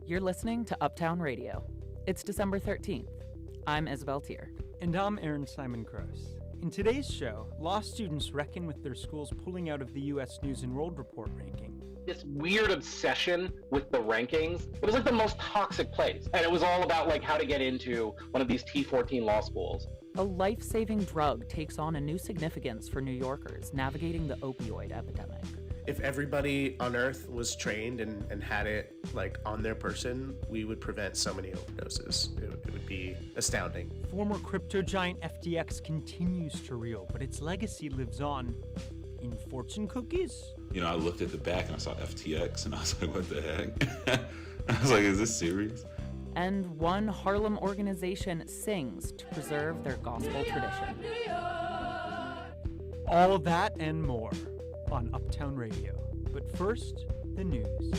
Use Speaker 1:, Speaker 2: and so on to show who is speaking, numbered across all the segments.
Speaker 1: You're listening to Uptown Radio. It's December 13th. I'm Isabel Tier.
Speaker 2: And I'm Aaron Simon Gross. In today's show, law students reckon with their schools pulling out of the U.S. News and World Report ranking.
Speaker 3: This weird obsession with the rankings. It was like the most toxic place. And it was all about like how to get into one of these T14 law schools.
Speaker 1: A life-saving drug takes on a new significance for New Yorkers navigating the opioid epidemic.
Speaker 4: If everybody on Earth was trained and had it like on their person, we would prevent so many overdoses. It would be astounding.
Speaker 2: Former crypto giant FTX continues to reel, but its legacy lives on in fortune cookies.
Speaker 5: You know, I looked at the back and I saw FTX and I was like, what the heck? I was like, is this serious?
Speaker 1: And one Harlem organization sings to preserve their gospel tradition.
Speaker 2: All that and more on Uptown Radio. But first, the news.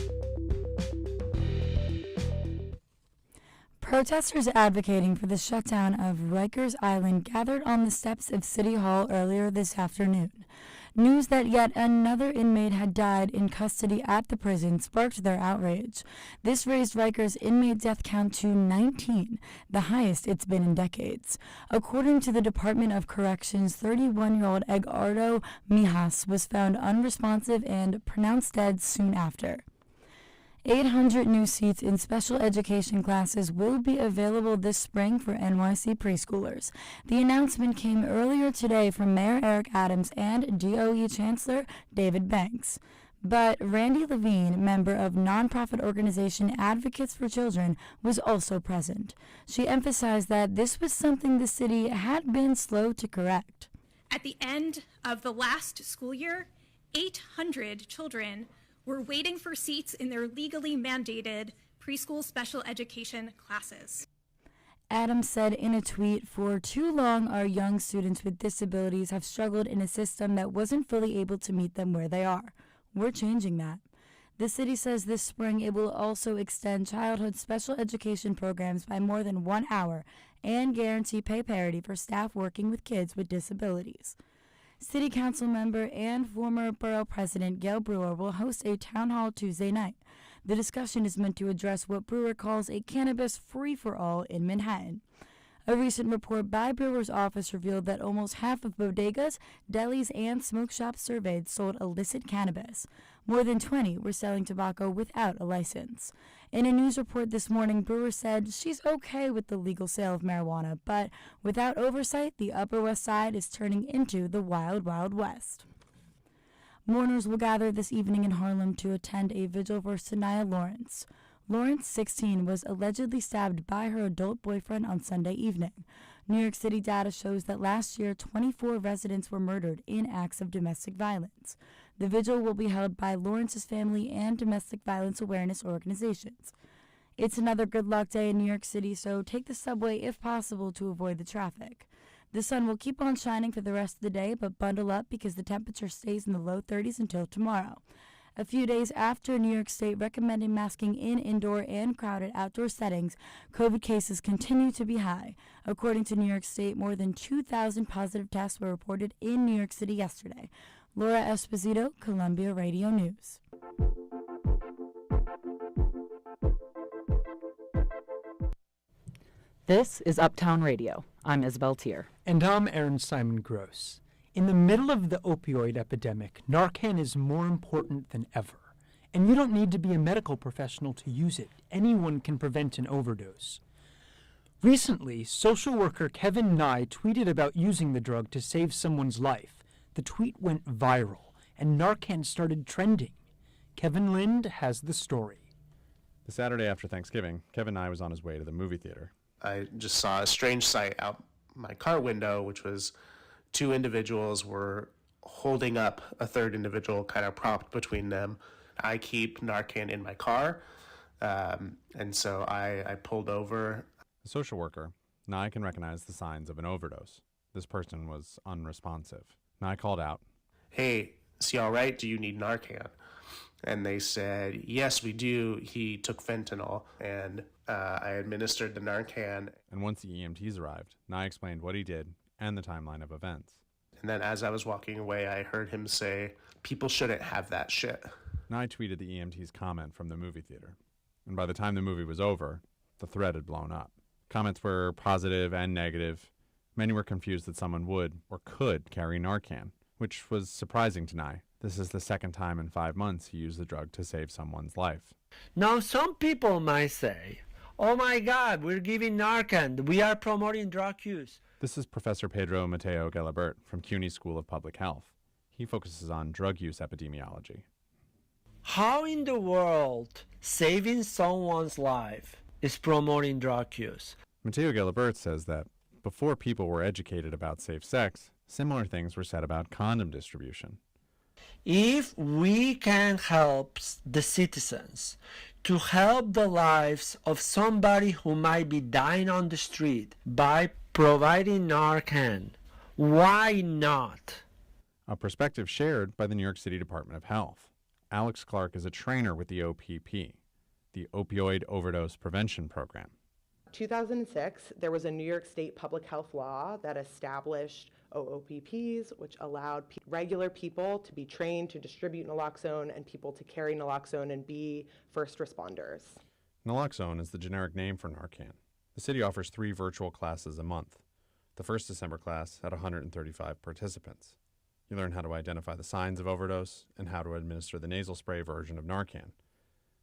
Speaker 6: Protesters advocating for the shutdown of Rikers Island gathered on the steps of City Hall earlier this afternoon. News that yet another inmate had died in custody at the prison sparked their outrage. This raised Rikers' inmate death count to 19, the highest it's been in decades. According to the Department of Corrections, 31-year-old Edgardo Mijas was found unresponsive and pronounced dead soon after. 800 new seats in special education classes will be available this spring for NYC preschoolers. The announcement came earlier today from Mayor Eric Adams and DOE Chancellor David Banks. But Randy Levine, member of nonprofit organization Advocates for Children, was also present. She emphasized that this was something the city had been slow to correct.
Speaker 7: At the end of the last school year, 800 children were waiting for seats in their legally mandated preschool special education classes.
Speaker 6: Adams said in a tweet, "For too long, our young students with disabilities have struggled in a system that wasn't fully able to meet them where they are. We're changing that." The city says this spring it will also extend childhood special education programs by more than 1 hour and guarantee pay parity for staff working with kids with disabilities. City Council member and former borough president Gail Brewer will host a town hall Tuesday night. The discussion is meant to address what Brewer calls a cannabis free-for-all in Manhattan. A recent report by Brewer's office revealed that almost half of bodegas, delis, and smoke shops surveyed sold illicit cannabis. More than 20 were selling tobacco without a license. In a news report this morning, Brewer said she's okay with the legal sale of marijuana, but without oversight, the Upper West Side is turning into the Wild Wild West. Mourners will gather this evening in Harlem to attend a vigil for Sanaya Lawrence. Lawrence, 16, was allegedly stabbed by her adult boyfriend on Sunday evening. New York City data shows that last year, 24 residents were murdered in acts of domestic violence. The vigil will be held by Lawrence's family and domestic violence awareness organizations. It's another good luck day in New York City, so take the subway if possible to avoid the traffic. The sun will keep on shining for the rest of the day, but bundle up because the temperature stays in the low 30s until tomorrow. A few days after New York State recommended masking in indoor and crowded outdoor settings, COVID cases continue to be high. According to New York State, more than 2,000 positive tests were reported in New York City yesterday. Laura Esposito, Columbia Radio News.
Speaker 1: This is Uptown Radio. I'm Isabel Tier.
Speaker 2: And I'm Aaron Simon Gross. In the middle of the opioid epidemic, Narcan is more important than ever. And you don't need to be a medical professional to use it. Anyone can prevent an overdose. Recently, social worker Kevin Nye tweeted about using the drug to save someone's life. The tweet went viral, and Narcan started trending. Kevin Lind has the story.
Speaker 8: The Saturday after Thanksgiving, Kevin Nye was on his way to the movie theater.
Speaker 4: I just saw a strange sight out my car window, which was two individuals were holding up a third individual kind of propped between them. I keep Narcan in my car, and so I pulled over.
Speaker 8: A social worker, Nye can recognize the signs of an overdose. This person was unresponsive. Nye called out,
Speaker 4: "Hey, is he all right? Do you need Narcan?" And they said, "Yes, we do. He took fentanyl." And I administered the Narcan.
Speaker 8: And once the EMTs arrived, Nye explained what he did and the timeline of events.
Speaker 4: And then as I was walking away, I heard him say, "People shouldn't have that shit."
Speaker 8: Nye tweeted the EMT's comment from the movie theater. and by the time the movie was over, the thread had blown up. Comments were positive and negative. Many were confused that someone would or could carry Narcan, which was surprising to Nye. This is the second time in 5 months he used the drug to save someone's life.
Speaker 9: Now, some people might say, oh my God, we're giving Narcan. We are promoting drug use.
Speaker 8: This is Professor Pedro Mateo Gelabert from CUNY School of Public Health. He focuses on drug use epidemiology.
Speaker 9: How in the world saving someone's life is promoting drug use?
Speaker 8: Mateo Gelabert says that before people were educated about safe sex, similar things were said about condom distribution.
Speaker 9: If we can help the citizens to help the lives of somebody who might be dying on the street by providing Narcan, why not?
Speaker 8: A perspective shared by the New York City Department of Health. Alex Clark is a trainer with the OPP, the Opioid Overdose Prevention Program.
Speaker 10: 2006, there was a New York State public health law that established OOPPs, which allowed regular people to be trained to distribute naloxone and people to carry naloxone and be first responders.
Speaker 8: Naloxone is the generic name for Narcan. The city offers 3 virtual classes a month. The first December class had 135 participants. You learn how to identify the signs of overdose and how to administer the nasal spray version of Narcan.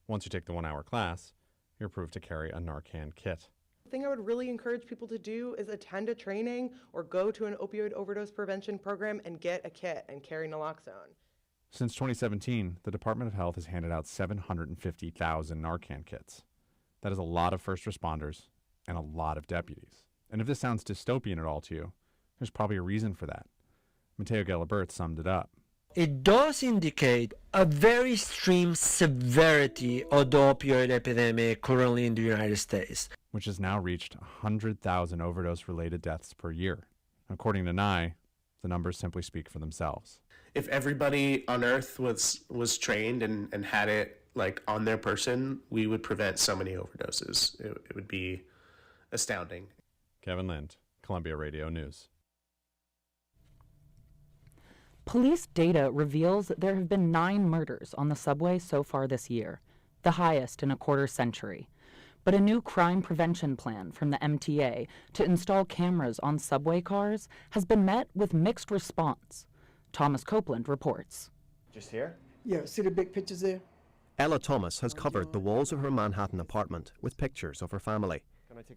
Speaker 8: Once you take the 1-hour class, you're approved to carry a Narcan kit.
Speaker 10: The thing I would really encourage people to do is attend a training or go to an opioid overdose prevention program and get a kit and carry naloxone.
Speaker 8: Since 2017, the Department of Health has handed out 750,000 Narcan kits. That is a lot of first responders and a lot of deputies. And if this sounds dystopian at all to you, there's probably a reason for that. Mateo Gelabert summed it up.
Speaker 9: It does indicate a very extreme severity of the opioid epidemic currently in the United States,
Speaker 8: which has now reached 100,000 overdose-related deaths per year. According to Nye, the numbers simply speak for themselves.
Speaker 4: If everybody on Earth was trained and had it like on their person, we would prevent so many overdoses. It would be astounding.
Speaker 8: Kevin Lind, Columbia Radio News.
Speaker 1: Police data reveals that there have been 9 murders on the subway so far this year, the highest in a quarter century. But a new crime prevention plan from the MTA to install cameras on subway cars has been met with mixed response. Thomas Copeland reports.
Speaker 11: Just here?
Speaker 12: Yeah, see the big pictures there?
Speaker 11: Ella Thomas has covered the walls of her Manhattan apartment with pictures of her family.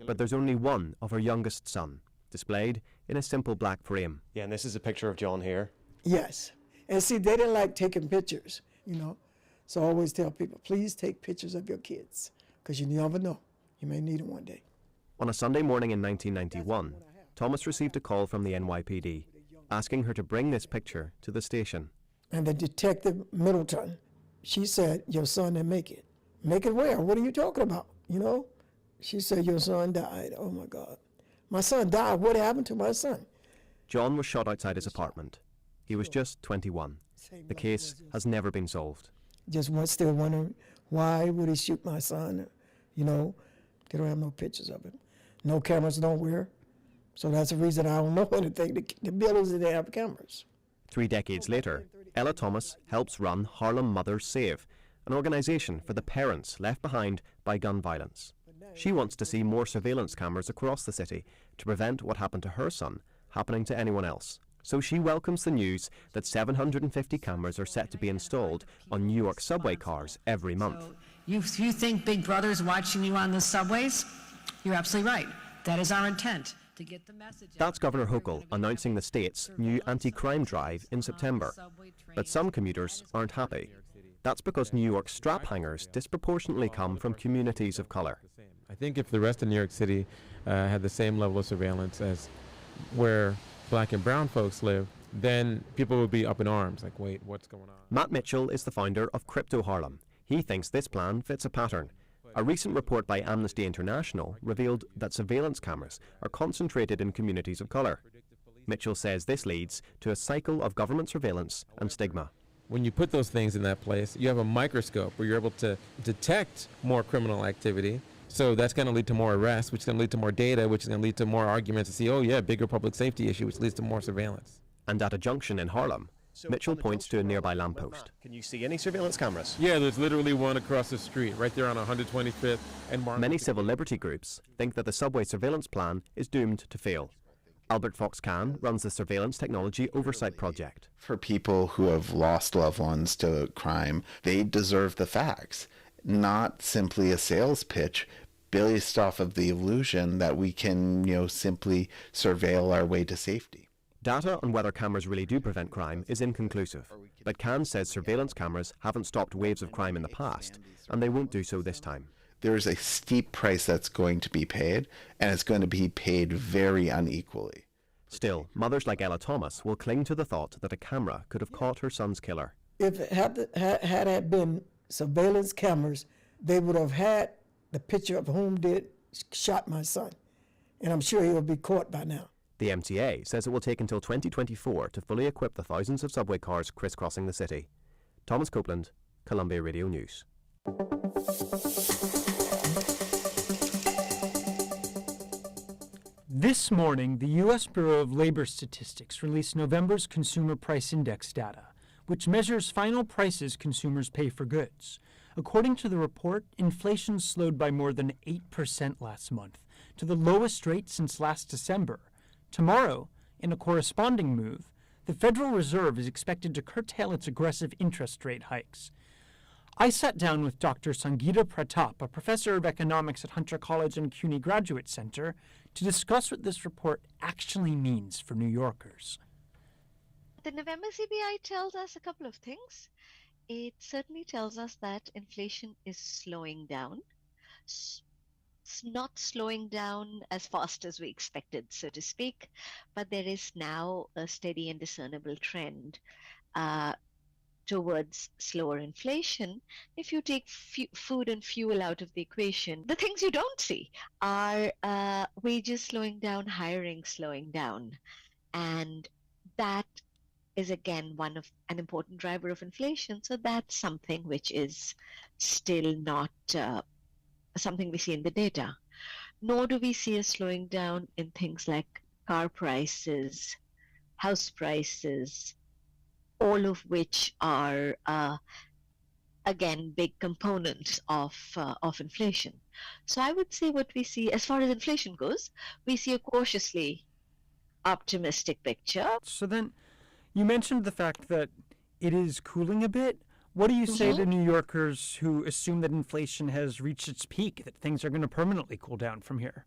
Speaker 11: But there's only one of her youngest son, displayed in a simple black frame.
Speaker 13: Yeah, and this is a picture of John here.
Speaker 12: Yes. And see, they didn't like taking pictures, you know. So I always tell people, please take pictures of your kids, because you never know. You may need them one day.
Speaker 11: On a Sunday morning in 1991, Thomas received a call from the NYPD asking her to bring this picture to the station.
Speaker 12: And the detective Middleton, she said, your son didn't make it. Make it where? What are you talking about? You know? She said, your son died. Oh, my God. My son died. What happened to my son?
Speaker 11: John was shot outside his apartment. He was just 21. The case has never been solved.
Speaker 12: Just still wondering, why would he shoot my son? You know, they don't have no pictures of him. No cameras nowhere. So that's the reason I don't know anything. The buildings didn't have cameras.
Speaker 11: 3 decades later, Ella Thomas helps run Harlem Mothers Save, an organization for the parents left behind by gun violence. She wants to see more surveillance cameras across the city to prevent what happened to her son happening to anyone else. So she welcomes the news that 750 cameras are set to be installed on New York subway cars every month.
Speaker 14: So you think Big Brother's watching you on the subways? You're absolutely right. That is our intent, to get the message out.
Speaker 11: That's Governor Hochul announcing the state's new anti-crime drive in September. But some commuters aren't happy. That's because New York's strap hangers disproportionately come from communities of color.
Speaker 15: I think if the rest of New York City had the same level of surveillance as where Black and brown folks live, then people would be up in arms, like, wait, what's going on?
Speaker 11: Matt Mitchell is the founder of Crypto Harlem. He thinks this plan fits a pattern. A recent report by Amnesty International revealed that surveillance cameras are concentrated in communities of color. Mitchell says this leads to a cycle of government surveillance and stigma.
Speaker 15: When you put those things in that place, you have a microscope where you're able to detect more criminal activity. So that's going to lead to more arrests, which is going to lead to more data, which is going to lead to more arguments to see, oh yeah, bigger public safety issue, which leads to more surveillance.
Speaker 11: And at a junction in Harlem, Mitchell points to a nearby lamppost.
Speaker 13: Can you see any surveillance cameras?
Speaker 15: Yeah, there's literally one across the street, right there on 125th and Martin.
Speaker 11: Many civil liberty groups think that the subway surveillance plan is doomed to fail. Albert Fox-Can runs the Surveillance Technology Oversight Project.
Speaker 16: For people who have lost loved ones to crime, they deserve the facts, not simply a sales pitch based off of the illusion that we can, simply surveil our way to safety.
Speaker 11: Data on whether cameras really do prevent crime is inconclusive, but Can says surveillance cameras haven't stopped waves of crime in the past, and they won't do so this time.
Speaker 16: There's a steep price that's going to be paid, and it's going to be paid very unequally.
Speaker 11: Still, mothers like Ella Thomas will cling to the thought that a camera could have caught her son's killer.
Speaker 12: If it had been surveillance cameras, they would have had the picture of whom shot my son, and I'm sure he will be caught by now.
Speaker 11: The MTA says it will take until 2024 to fully equip the thousands of subway cars crisscrossing the city. Thomas Copeland, Columbia Radio News.
Speaker 2: This morning, the U.S. Bureau of Labor Statistics released November's Consumer Price Index data, which measures final prices consumers pay for goods. According to the report, inflation slowed by more than 8% last month, to the lowest rate since last December. Tomorrow, in a corresponding move, the Federal Reserve is expected to curtail its aggressive interest rate hikes. I sat down with Dr. Sangeeta Pratap, a professor of economics at Hunter College and CUNY Graduate Center, to discuss what this report actually means for New Yorkers.
Speaker 17: The November CPI tells us a couple of things. It certainly tells us that inflation is slowing down. It's not slowing down as fast as we expected, so to speak, but there is now a steady and discernible trend towards slower inflation. If you take food and fuel out of the equation, the things you don't see are wages slowing down, hiring slowing down, and that is again an important driver of inflation. So that's something which is still not something we see in the data. Nor do we see a slowing down in things like car prices, house prices, all of which are, again, big components of inflation. So I would say what we see, as far as inflation goes, we see a cautiously optimistic picture.
Speaker 2: So then, you mentioned the fact that it is cooling a bit. What do you say to New Yorkers who assume that inflation has reached its peak, that things are going to permanently cool down from here?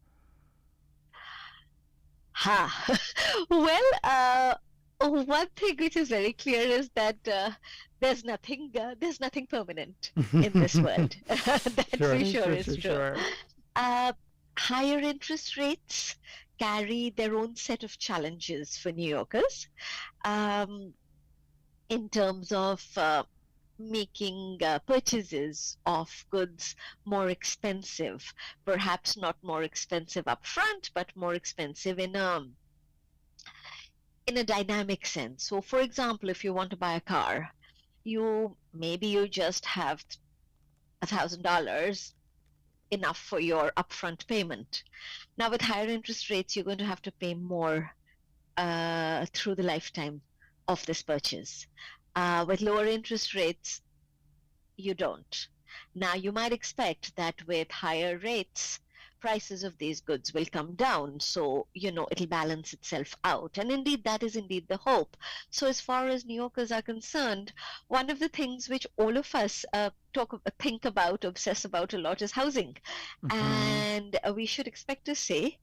Speaker 17: Well, one thing which is very clear is that there's nothing permanent in this world. That for sure is true. Higher interest rates carry their own set of challenges for New Yorkers in terms of making purchases of goods more expensive, perhaps not more expensive up front, but more expensive in a dynamic sense. So for example, if you want to buy a car, you just have $1,000 enough for your upfront payment. Now with higher interest rates, you're going to have to pay more through the lifetime of this purchase. With lower interest rates, you don't. Now, you might expect that with higher rates, prices of these goods will come down. So, it'll balance itself out. And indeed, that is indeed the hope. So as far as New Yorkers are concerned, one of the things which all of us think about, obsess about a lot is housing. And we should expect to see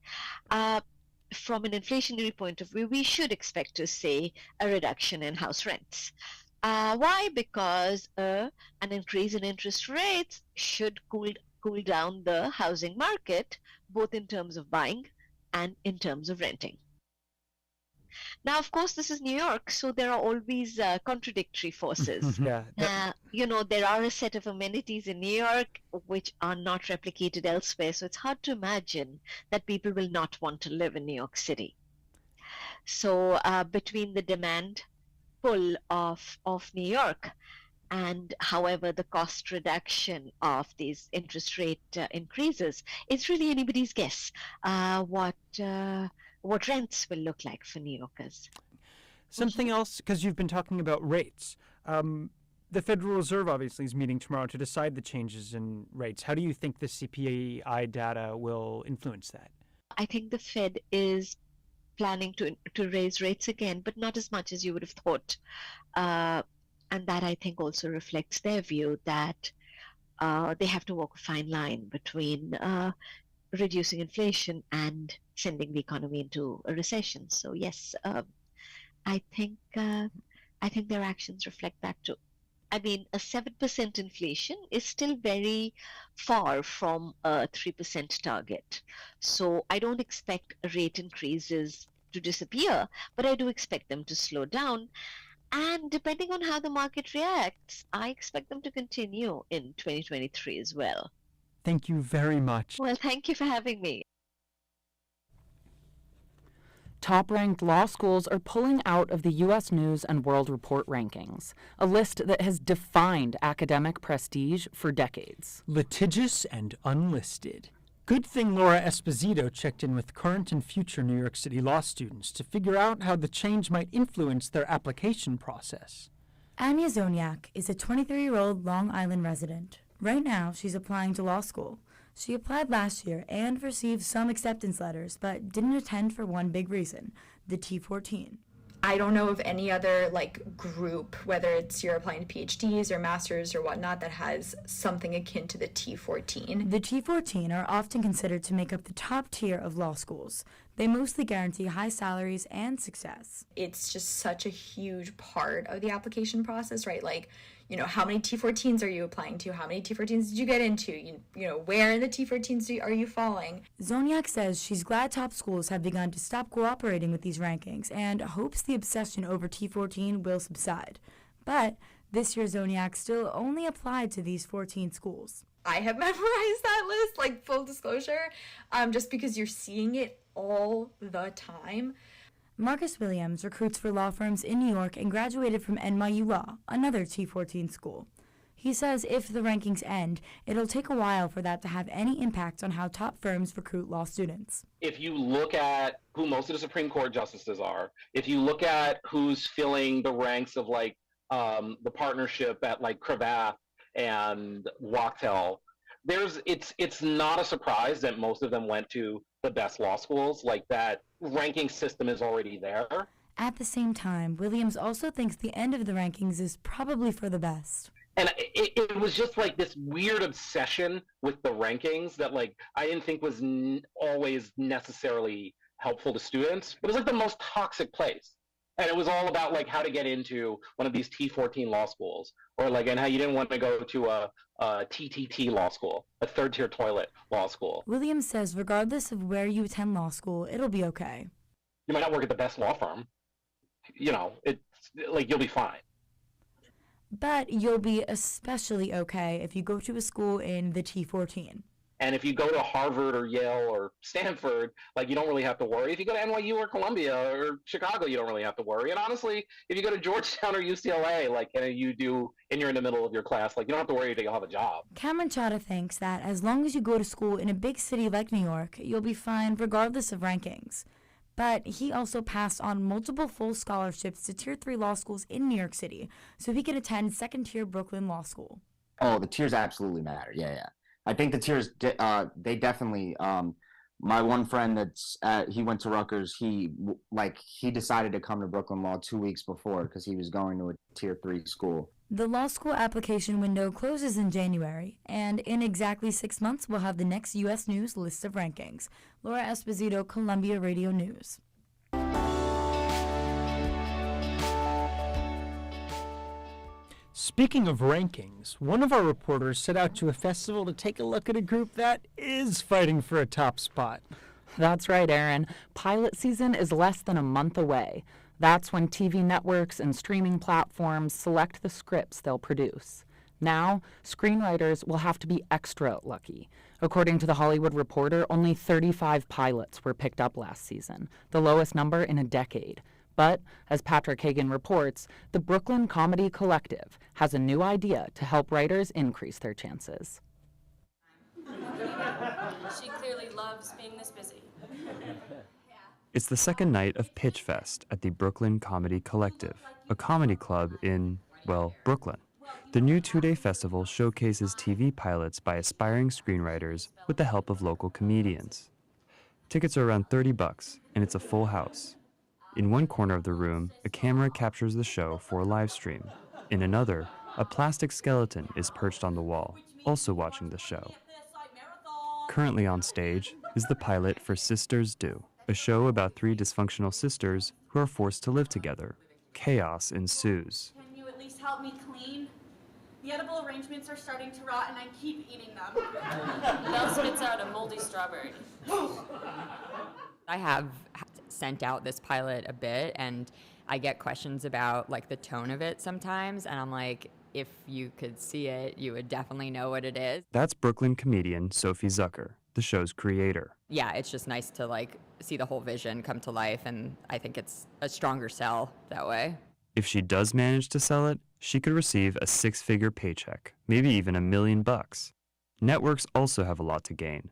Speaker 17: from an inflationary point of view, we should expect to see a reduction in house rents. Why? Because an increase in interest rates should cool down the housing market, both in terms of buying and in terms of renting. Now, of course, this is New York, so there are always contradictory forces. There are a set of amenities in New York which are not replicated elsewhere, so it's hard to imagine that people will not want to live in New York City. So between the demand pull of New York and, however, the cost reduction of these interest rate increases, it's really anybody's guess what rents will look like for New Yorkers.
Speaker 2: Something else, because you've been talking about rates. The Federal Reserve obviously is meeting tomorrow to decide the changes in rates. How do you think the CPI data will influence that?
Speaker 17: I think the Fed is planning to raise rates again, but not as much as you would have thought. And that, I think, also reflects their view that they have to walk a fine line between reducing inflation and sending the economy into a recession. So yes, I think their actions reflect that too. I mean, a 7% inflation is still very far from a 3% target. So I don't expect rate increases to disappear, but I do expect them to slow down. And depending on how the market reacts, I expect them to continue in 2023 as well.
Speaker 2: Thank you very much.
Speaker 17: Well, thank you for having me.
Speaker 1: Top-ranked law schools are pulling out of the U.S. News and World Report rankings, a list that has defined academic prestige for decades.
Speaker 2: Litigious and unlisted. Good thing Laura Esposito checked in with current and future New York City law students to figure out how the change might influence their application process.
Speaker 6: Anya Zoniak is a 23-year-old Long Island resident. Right now, she's applying to law school. She applied last year and received some acceptance letters, but didn't attend for one big reason, the T14.
Speaker 18: I don't know of any other group, whether it's you're applying to PhDs or masters or whatnot, that has something akin to the T14.
Speaker 6: The T14 are often considered to make up the top tier of law schools. They mostly guarantee high salaries and success.
Speaker 18: It's just such a huge part of the application process, right? How many T14s are you applying to? How many T14s did you get into? Where in the T14s are you falling?
Speaker 6: Zoniak says she's glad top schools have begun to stop cooperating with these rankings and hopes the obsession over T14 will subside. But this year, Zoniak still only applied to these 14 schools.
Speaker 18: I have memorized that list, full disclosure, just because you're seeing it all the time.
Speaker 6: Marcus Williams recruits for law firms in New York and graduated from NYU Law, another T14 school. He says if the rankings end, it'll take a while for that to have any impact on how top firms recruit law students.
Speaker 3: If you look at who most of the Supreme Court justices are, if you look at who's filling the ranks of the partnership at Cravath and Wachtell, it's not a surprise that most of them went to the best law schools. That ranking system is already there.
Speaker 6: At the same time, Williams also thinks the end of the rankings is probably for the best.
Speaker 3: And it was just this weird obsession with the rankings that I didn't think was always necessarily helpful to students. It was the most toxic place. And it was all about how to get into one of these T14 law schools, or and how you didn't want to go to a TTT law school, a third-tier toilet law school.
Speaker 6: Williams says regardless of where you attend law school, it'll be okay.
Speaker 3: You might not work at the best law firm. It's you'll be fine.
Speaker 6: But you'll be especially okay if you go to a school in the T14.
Speaker 3: And if you go to Harvard or Yale or Stanford, you don't really have to worry. If you go to NYU or Columbia or Chicago, you don't really have to worry. And honestly, if you go to Georgetown or UCLA, and you're in the middle of your class, you don't have to worry that you'll have a job.
Speaker 6: Cameron Chada thinks that as long as you go to school in a big city like New York, you'll be fine regardless of rankings. But he also passed on multiple full scholarships to Tier 3 law schools in New York City, so he can attend second-tier Brooklyn Law School.
Speaker 19: Oh, the tiers absolutely matter. Yeah. I think the tiers, they definitely, my one friend he went to Rutgers, he decided to come to Brooklyn Law 2 weeks before because he was going to a Tier 3 school.
Speaker 6: The law school application window closes in January, and in exactly 6 months, we'll have the next U.S. News list of rankings. Laura Esposito, Columbia Radio News.
Speaker 2: Speaking of rankings, one of our reporters set out to a festival to take a look at a group that is fighting for a top spot.
Speaker 1: That's right, Aaron. Pilot season is less than a month away. That's when TV networks and streaming platforms select the scripts they'll produce. Now, screenwriters will have to be extra lucky. According to The Hollywood Reporter, only 35 pilots were picked up last season, the lowest number in a decade. But, as Patrick Hagan reports, the Brooklyn Comedy Collective has a new idea to help writers increase their chances.
Speaker 20: She clearly loves being this busy. It's the second night of Pitch Fest at the Brooklyn Comedy Collective, a comedy club in, well, Brooklyn. The new two-day festival showcases TV pilots by aspiring screenwriters with the help of local comedians. Tickets are around $30, and it's a full house. In one corner of the room, a camera captures the show for a live stream. In another, a plastic skeleton is perched on the wall, also watching the show. Currently on stage is the pilot for Sisters Do, a show about three dysfunctional sisters who are forced to live together. Chaos ensues.
Speaker 21: Can you at least help me clean? The edible arrangements are starting to rot and I keep eating them.
Speaker 22: That spits out a moldy strawberry. I have sent out this pilot a bit and I get questions about like the tone of it sometimes, and I'm like, if you could see it, you would definitely know what it is.
Speaker 20: That's Brooklyn comedian Sophie Zucker, the show's creator.
Speaker 22: Yeah, it's just nice to like see the whole vision come to life, and I think it's a stronger sell that way.
Speaker 20: If she does manage to sell it, she could receive a 6-figure paycheck, maybe even $1 million. Networks also have a lot to gain.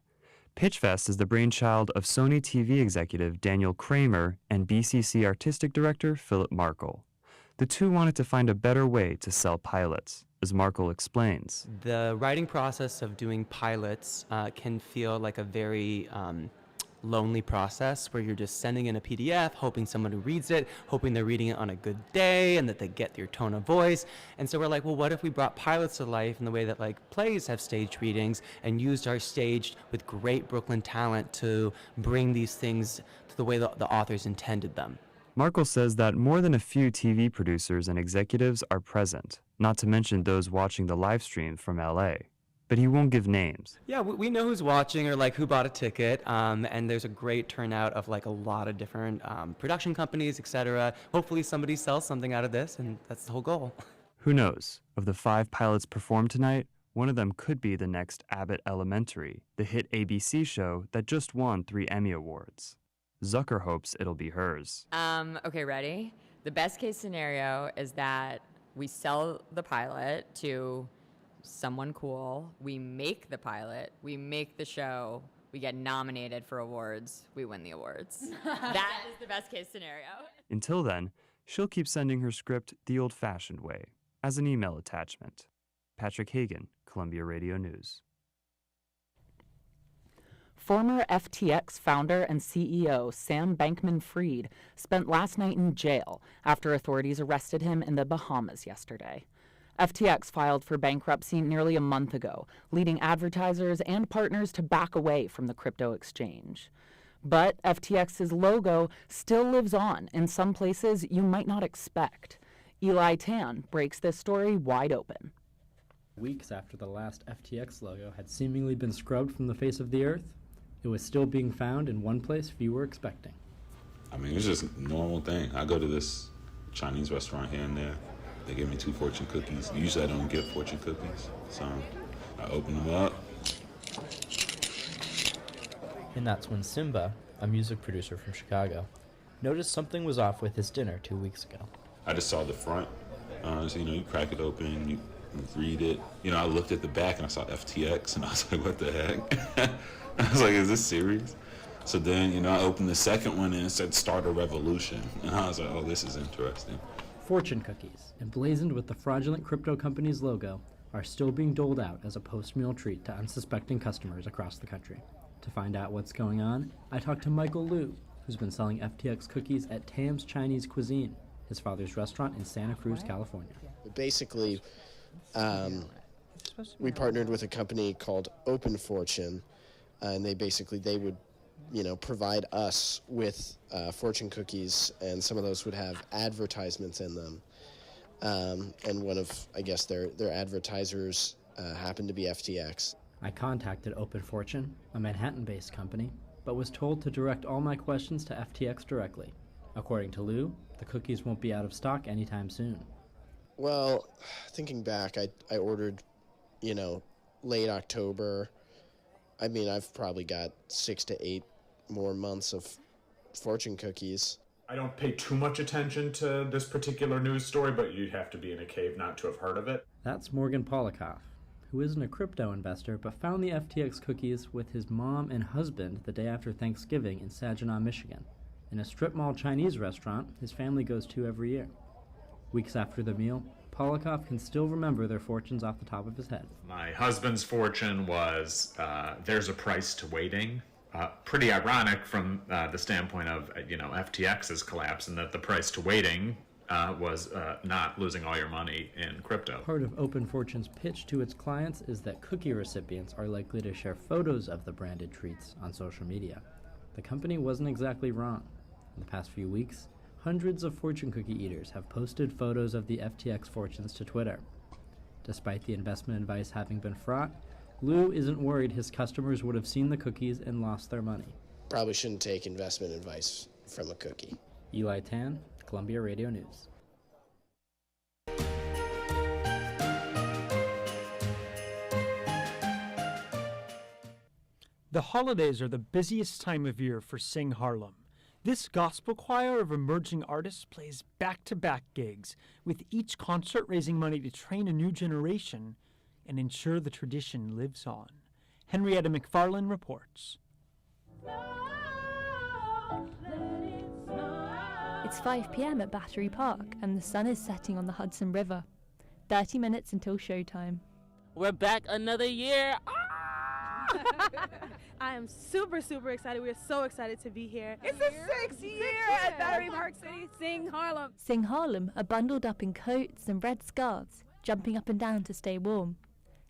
Speaker 20: Pitchfest is the brainchild of Sony TV executive Daniel Kramer and BCC artistic director Philip Markle. The two wanted to find a better way to sell pilots, as Markle explains.
Speaker 23: The writing process of doing pilots can feel like a very lonely process where you're just sending in a PDF, hoping someone who reads it, hoping they're reading it on a good day and that they get your tone of voice. And so we're like, well, what if we brought pilots to life in the way that like plays have staged readings and used our stage with great Brooklyn talent to bring these things to the way the authors intended them.
Speaker 20: Markle says that more than a few TV producers and executives are present, not to mention those watching the live stream from LA. But he won't give names.
Speaker 23: Yeah, we know who's watching or like who bought a ticket, and there's a great turnout of like a lot of different production companies, etc. Hopefully somebody sells something out of this, and that's the whole goal.
Speaker 20: Who knows? Of the 5 pilots performed tonight, one of them could be the next Abbott Elementary, the hit ABC show that just won 3 Emmy Awards. Zucker hopes it'll be hers.
Speaker 22: Okay, ready? The best case scenario is that we sell the pilot to someone cool, we make the pilot, we make the show, we get nominated for awards, we win the awards. That is the best case scenario.
Speaker 20: Until then, she'll keep sending her script the old-fashioned way, as an email attachment. Patrick Hagan, Columbia Radio News.
Speaker 1: Former FTX founder and CEO Sam Bankman-Fried spent last night in jail after authorities arrested him in the Bahamas yesterday. FTX filed for bankruptcy nearly a month ago, leading advertisers and partners to back away from the crypto exchange. But FTX's logo still lives on in some places you might not expect. Eli Tan breaks this story wide open.
Speaker 24: Weeks after the last FTX logo had seemingly been scrubbed from the face of the earth, it was still being found in one place few were expecting.
Speaker 5: I mean, it's just a normal thing. I go to this Chinese restaurant here and there. They give me 2 fortune cookies. Usually I don't get fortune cookies, so I open them up.
Speaker 24: And that's when Simba, a music producer from Chicago, noticed something was off with his dinner 2 weeks ago.
Speaker 5: I just saw the front. So, you crack it open, you read it. I looked at the back and I saw FTX, and I was like, what the heck? I was like, is this serious? So then, I opened the second one and it said start a revolution. And I was like, oh, this is interesting.
Speaker 24: Fortune cookies, emblazoned with the fraudulent crypto company's logo, are still being doled out as a post-meal treat to unsuspecting customers across the country. To find out what's going on, I talked to Michael Liu, who's been selling FTX cookies at Tam's Chinese Cuisine, his father's restaurant in Santa Cruz, California.
Speaker 25: Basically, we partnered with a company called Open Fortune, and they would provide us with fortune cookies, and some of those would have advertisements in them. And one of, I guess, their advertisers happened to be FTX.
Speaker 24: I contacted Open Fortune, a Manhattan-based company, but was told to direct all my questions to FTX directly. According to Lou, the cookies won't be out of stock anytime soon.
Speaker 25: Well, thinking back, I ordered, late October. I mean, I've probably got 6 to 8 more months of fortune cookies.
Speaker 26: I don't pay too much attention to this particular news story, but you'd have to be in a cave not to have heard of it.
Speaker 24: That's Morgan Polikoff, who isn't a crypto investor but found the FTX cookies with his mom and husband the day after Thanksgiving in Saginaw, Michigan. In a strip mall Chinese restaurant his family goes to every year. Weeks after the meal, Polikoff can still remember their fortunes off the top of his head.
Speaker 26: My husband's fortune was there's a price to waiting. Pretty ironic from the standpoint of, FTX's collapse, and that the price to waiting was not losing all your money in crypto.
Speaker 24: Part of Open Fortune's pitch to its clients is that cookie recipients are likely to share photos of the branded treats on social media. The company wasn't exactly wrong. In the past few weeks, hundreds of fortune cookie eaters have posted photos of the FTX fortunes to Twitter. Despite the investment advice having been fraught, Lou isn't worried his customers would have seen the cookies and lost their money.
Speaker 25: Probably shouldn't take investment advice from a cookie.
Speaker 24: Eli Tan, Columbia Radio News.
Speaker 2: The holidays are the busiest time of year for Sing Harlem. This gospel choir of emerging artists plays back-to-back gigs, with each concert raising money to train a new generation and ensure the tradition lives on. Henrietta McFarlane reports.
Speaker 4: It's 5 p.m. at Battery Park, and the sun is setting on the Hudson River. 30 minutes until showtime.
Speaker 7: We're back another year.
Speaker 8: I am super excited. We're so excited to be here. It's the 6th year at Battery Park City. Sing Harlem.
Speaker 4: Sing Harlem are bundled up in coats and red scarves, jumping up and down to stay warm.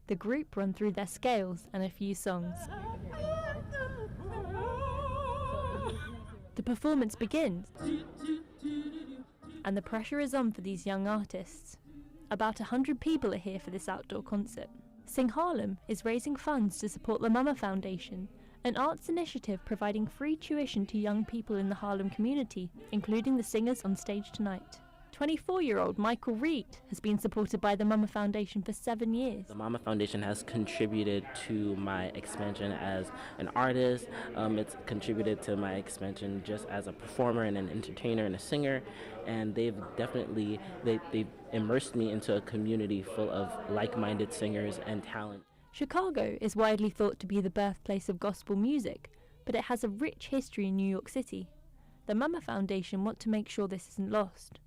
Speaker 4: The group run through their scales and a few songs. The performance begins, and the pressure is on for these young artists. About 100 people are here for this outdoor concert. Sing Harlem is raising funds to support the Mama Foundation, an arts initiative providing free tuition to young people in the Harlem community, including the singers on stage tonight. 24-year-old Michael Reed has been supported by the Mama Foundation for 7 years.
Speaker 7: The Mama Foundation has contributed to my expansion as an artist. It's contributed to my expansion just as a performer and an entertainer and a singer. And they've definitely they've immersed me into a community full of like-minded singers and talent.
Speaker 4: Chicago is widely thought to be the birthplace of gospel music, but it has a rich history in New York City. The Mama Foundation want to make sure this isn't lost.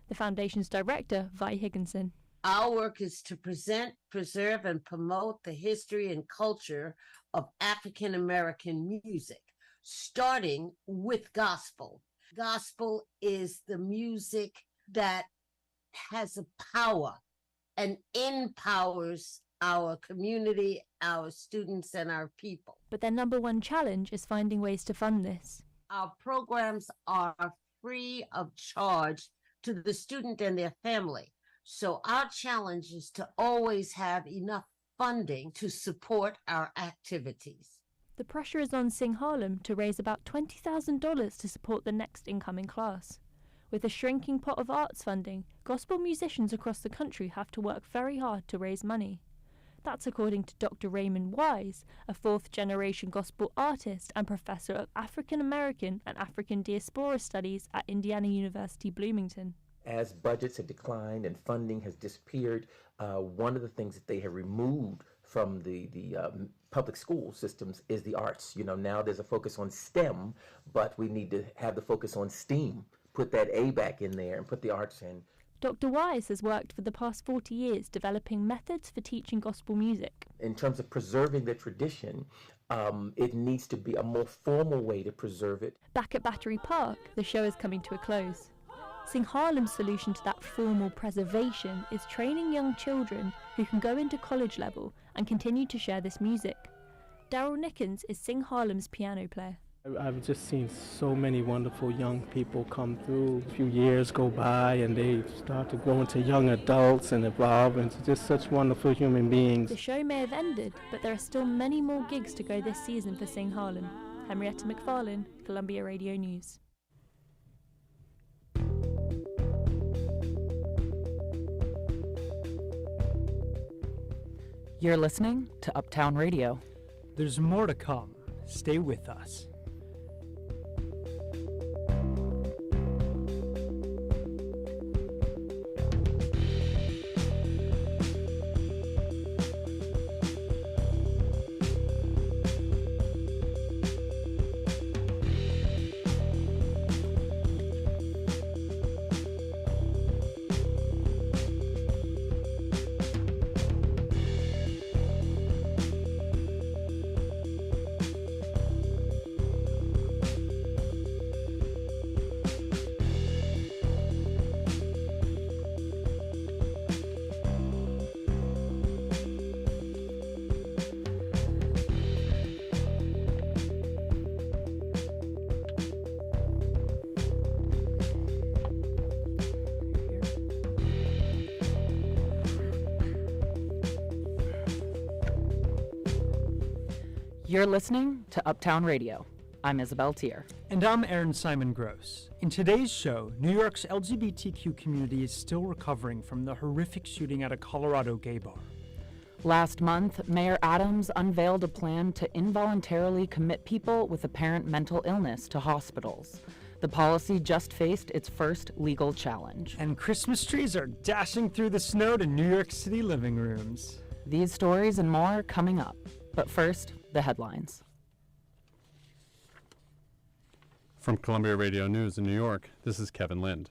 Speaker 4: The foundation's director, Vi Higginson.
Speaker 9: Our work is to present, preserve, and promote the history and culture of African American music, starting with gospel. Gospel is the music that has a power and empowers our community, our students, and our people.
Speaker 4: But their number one challenge is finding ways to fund this.
Speaker 9: Our programs are free of charge to the student and their family. So our challenge is to always have enough funding to support our activities.
Speaker 4: The pressure is on Sing Harlem to raise about $20,000 to support the next incoming class. With a shrinking pot of arts funding, gospel musicians across the country have to work very hard to raise money. That's according to Dr. Raymond Wise, a fourth-generation gospel artist and professor of African American and African Diaspora Studies at Indiana University, Bloomington.
Speaker 10: As budgets have declined and funding has disappeared, one of the things that they have removed from the public school systems is the arts. Now there's a focus on STEM, but we need to have the focus on STEAM. Put that A back in there and put the arts in.
Speaker 4: Dr. Wise has worked for the past 40 years developing methods for teaching gospel music.
Speaker 10: In terms of preserving the tradition, it needs to be a more formal way to preserve it.
Speaker 4: Back at Battery Park, the show is coming to a close. Sing Harlem's solution to that formal preservation is training young children who can go into college level and continue to share this music. Daryl Nickens is Sing Harlem's piano player.
Speaker 14: I've just seen so many wonderful young people come through. A few years go by and they start to grow into young adults and evolve into just such wonderful human beings.
Speaker 4: The show may have ended, but there are still many more gigs to go this season for Sing Harlem. Henrietta McFarlane, Columbia Radio News.
Speaker 1: You're listening to Uptown Radio.
Speaker 2: There's more to come. Stay with us.
Speaker 1: You're listening to Uptown Radio. I'm Isabel Tier.
Speaker 2: And I'm Aaron Simon Gross. In today's show, New York's LGBTQ community is still recovering from the horrific shooting at a Colorado gay bar.
Speaker 1: Last month, Mayor Adams unveiled a plan to involuntarily commit people with apparent mental illness to hospitals. The policy just faced its first legal challenge.
Speaker 2: And Christmas trees are dashing through the snow to New York City living rooms.
Speaker 1: These stories and more coming up. But first, the headlines.
Speaker 11: From Columbia Radio News in New York, this is Kevin Lind.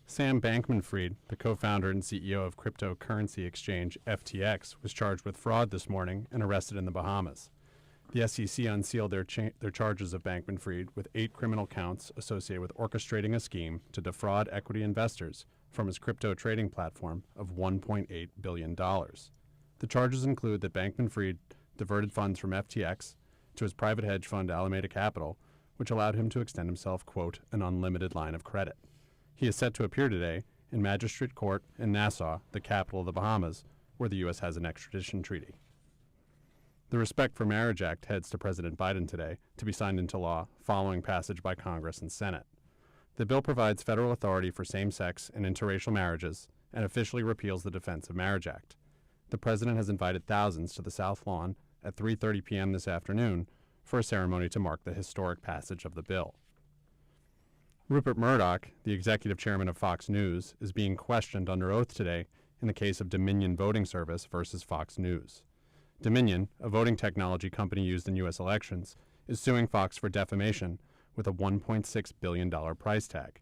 Speaker 11: Sam Bankman-Fried, the co-founder and CEO of cryptocurrency exchange FTX, was charged with fraud this morning and arrested in the Bahamas. The SEC unsealed their charges of Bankman-Fried with 8 criminal counts associated with orchestrating a scheme to defraud equity investors from his crypto trading platform of $1.8 billion. The charges include that Bankman-Fried diverted funds from FTX to his private hedge fund Alameda Capital, which allowed him to extend himself, quote, an unlimited line of credit. He is set to appear today in Magistrate Court in Nassau, the capital of the Bahamas, where the U.S. has an extradition treaty. The Respect for Marriage Act heads to President Biden today to be signed into law following passage by Congress and Senate. The bill provides federal authority for same-sex and interracial marriages and officially repeals the Defense of Marriage Act. The president has invited thousands to the South Lawn at 3:30 p.m. this afternoon for a ceremony to mark the historic passage of the bill. Rupert Murdoch, the executive chairman of Fox News, is being questioned under oath today in the case of Dominion Voting Service versus Fox News. Dominion, a voting technology company used in U.S. elections, is suing Fox for defamation with a $1.6 billion price tag.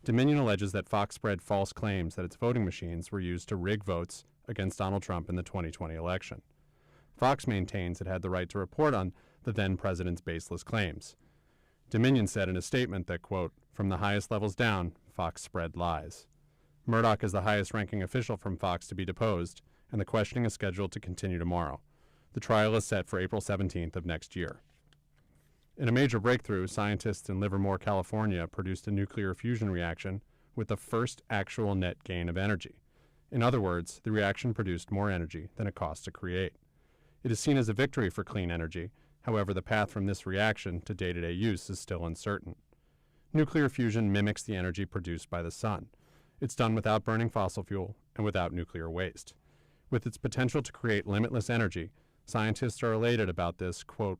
Speaker 11: Dominion alleges that Fox spread false claims that its voting machines were used to rig votes against Donald Trump in the 2020 election. Fox maintains it had the right to report on the then president's baseless claims. Dominion said in a statement that, quote, from the highest levels down, Fox spread lies. Murdoch is the highest-ranking official from Fox to be deposed, and the questioning is scheduled to continue tomorrow. The trial is set for April 17th of next year. In a major breakthrough, scientists in Livermore, California, produced a nuclear fusion reaction with the first actual net gain of energy. In other words, the reaction produced more energy than it cost to create. It is seen as a victory for clean energy. However, the path from this reaction to day-to-day use is still uncertain. Nuclear fusion mimics the energy produced by the sun. It's done without burning fossil fuel and without nuclear waste. With its potential to create limitless energy, scientists are elated about this, quote,